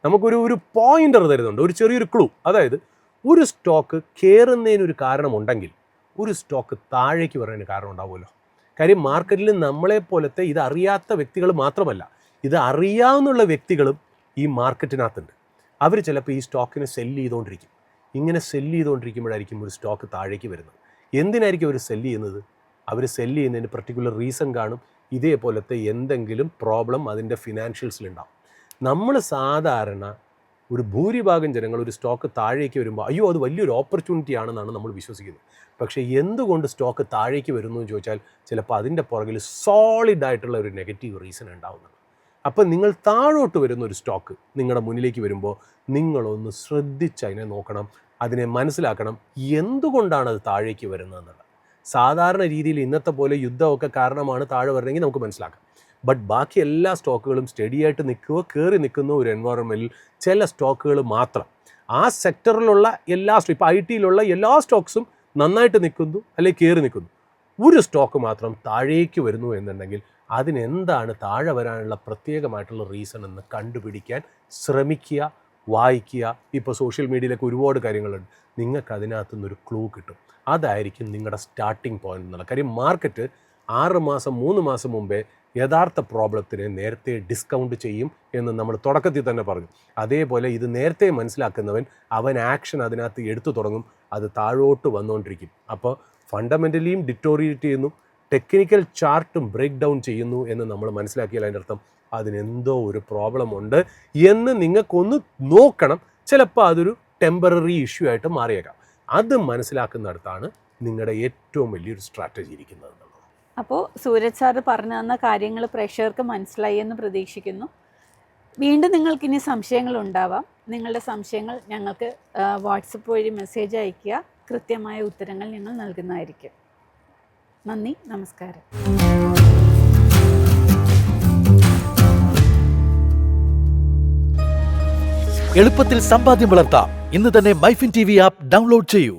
നമുക്കൊരു പോയിൻ്റർ തരുന്നുണ്ട്, ഒരു ചെറിയൊരു ക്ലൂ. അതായത് ഒരു സ്റ്റോക്ക് കയറുന്നതിനൊരു കാരണമുണ്ടെങ്കിൽ ഒരു സ്റ്റോക്ക് താഴേക്ക് വരാൻ കാരണം ഉണ്ടാവുമല്ലോ. കാര്യം മാർക്കറ്റിൽ നമ്മളെപ്പോലത്തെ ഇതറിയാത്ത വ്യക്തികൾ മാത്രമല്ല, ഇത് അറിയാവുന്ന വ്യക്തികളും ഈ മാർക്കറ്റിനകത്തുണ്ട്. അവർ ചിലപ്പോൾ ഈ സ്റ്റോക്കിനെ സെല്ല് ചെയ്തുകൊണ്ടിരിക്കും. ഇങ്ങനെ സെല്ല് ചെയ്തുകൊണ്ടിരിക്കുമ്പോഴായിരിക്കും ഒരു സ്റ്റോക്ക് താഴേക്ക് വരുന്നത്. എന്തിനായിരിക്കും അവർ സെല്ല് ചെയ്യുന്നത്? അവർ സെല്ല് ചെയ്യുന്നതിന് പർട്ടിക്കുലർ റീസൺ കാണും. ഇതേപോലത്തെ എന്തെങ്കിലും പ്രോബ്ലം അതിൻ്റെ ഫിനാൻഷ്യൽസിലുണ്ടാവും. നമ്മൾ സാധാരണ ഒരു ഭൂരിഭാഗം ജനങ്ങൾ ഒരു സ്റ്റോക്ക് താഴേക്ക് വരുമ്പോൾ അയ്യോ അത് വലിയൊരു ഓപ്പർച്യൂണിറ്റി ആണെന്നാണ് നമ്മൾ വിശ്വസിക്കുന്നത്. പക്ഷേ എന്തുകൊണ്ട് സ്റ്റോക്ക് താഴേക്ക് വരുന്നു എന്ന് ചോദിച്ചാൽ ചിലപ്പോൾ അതിൻ്റെ പുറകിൽ സോളിഡായിട്ടുള്ള ഒരു നെഗറ്റീവ് റീസൺ ഉണ്ടാവുന്നുണ്ട്. അപ്പം നിങ്ങൾ താഴോട്ട് വരുന്ന ഒരു സ്റ്റോക്ക് നിങ്ങളുടെ മുന്നിലേക്ക് വരുമ്പോൾ നിങ്ങളൊന്ന് ശ്രദ്ധിച്ച് അതിനെ നോക്കണം, അതിനെ മനസ്സിലാക്കണം എന്തുകൊണ്ടാണ് അത് താഴേക്ക് വരുന്നതെന്നുള്ളത്. സാധാരണ രീതിയിൽ ഇന്നത്തെ പോലെ യുദ്ധമൊക്കെ കാരണമാണ് താഴെ വരണമെങ്കിൽ നമുക്ക് മനസ്സിലാക്കാം. ബട്ട് ബാക്കി എല്ലാ സ്റ്റോക്കുകളും സ്റ്റഡിയായിട്ട് നിൽക്കുകയോ കയറി നിൽക്കുന്ന ഒരു എൻവയോൺമെൻറ്റിൽ ചില സ്റ്റോക്കുകൾ മാത്രം ആ സെക്ടറിലുള്ള എല്ലാ ഇപ്പോൾ IT-യിലുള്ള എല്ലാ സ്റ്റോക്സും നന്നായിട്ട് നിൽക്കുന്നു അല്ലെങ്കിൽ കയറി നിൽക്കുന്നു, ഒരു സ്റ്റോക്ക് മാത്രം താഴേക്ക് വരുന്നു എന്നുണ്ടെങ്കിൽ അതിനെന്താണ് താഴെ വരാനുള്ള പ്രത്യേകമായിട്ടുള്ള റീസൺ എന്ന് കണ്ടുപിടിക്കാൻ ശ്രമിക്കുക, വായിക്കുക. ഇപ്പോൾ സോഷ്യൽ മീഡിയയിലൊക്കെ ഒരുപാട് കാര്യങ്ങളുണ്ട്, നിങ്ങൾക്ക് അതിനകത്തുനിന്നൊരു ക്ലൂ കിട്ടും. അതായിരിക്കും നിങ്ങളുടെ സ്റ്റാർട്ടിങ് പോയിന്റ് എന്നുള്ള കാര്യം. മാർക്കറ്റ് 6 മാസം 3 മാസം മുമ്പേ യഥാർത്ഥ പ്രോബ്ലത്തിനെ നേരത്തെ ഡിസ്കൗണ്ട് ചെയ്യും എന്ന് നമ്മൾ തുടക്കത്തിൽ തന്നെ പറഞ്ഞു. അതേപോലെ ഇത് നേരത്തെ മനസ്സിലാക്കുന്നവൻ അവൻ ആക്ഷൻ അതിനകത്ത് എടുത്തു തുടങ്ങും, അത് താഴോട്ട് വന്നുകൊണ്ടിരിക്കും. അപ്പോൾ ഫണ്ടമെൻ്റലിയും ഡിറ്റോറിയേറ്റ് ചെയ്യുന്നു, ടെക്നിക്കൽ ചാർട്ടും ബ്രേക്ക് ഡൗൺ ചെയ്യുന്നു എന്ന് നമ്മൾ മനസ്സിലാക്കിയാൽ അതിൻ്റെ അർത്ഥം അതിനെന്തോ ഒരു പ്രോബ്ലം ഉണ്ട് എന്ന് നിങ്ങൾക്കൊന്ന് നോക്കണം. ചിലപ്പോൾ അതൊരു ടെമ്പററി ഇഷ്യൂ ആയിട്ട് മാറിയേക്കാം. അത് മനസ്സിലാക്കുന്നിടത്താണ് നിങ്ങളുടെ ഏറ്റവും വലിയൊരു സ്ട്രാറ്റജി ഇരിക്കുന്നത് എന്നുള്ളത്. അപ്പോൾ സൂരജ് സാറ് പറഞ്ഞു തന്ന കാര്യങ്ങൾ പ്രേക്ഷകർക്ക് മനസ്സിലായി എന്ന് പ്രതീക്ഷിക്കുന്നു. വീണ്ടും നിങ്ങൾക്കിനി സംശയങ്ങളുണ്ടാവാം. നിങ്ങളുടെ സംശയങ്ങൾ ഞങ്ങൾക്ക് വാട്സപ്പ് വഴി മെസ്സേജ് അയയ്ക്കുക. കൃത്യമായ ഉത്തരങ്ങൾ ഞങ്ങൾ നൽകുന്നതായിരിക്കും. നന്ദി, നമസ്കാരം. എളുപ്പത്തിൽ സമ്പാദ്യം വളർത്താം. ഇന്ന് തന്നെ മൈഫിൻ TV ആപ്പ് ഡൗൺലോഡ് ചെയ്യൂ.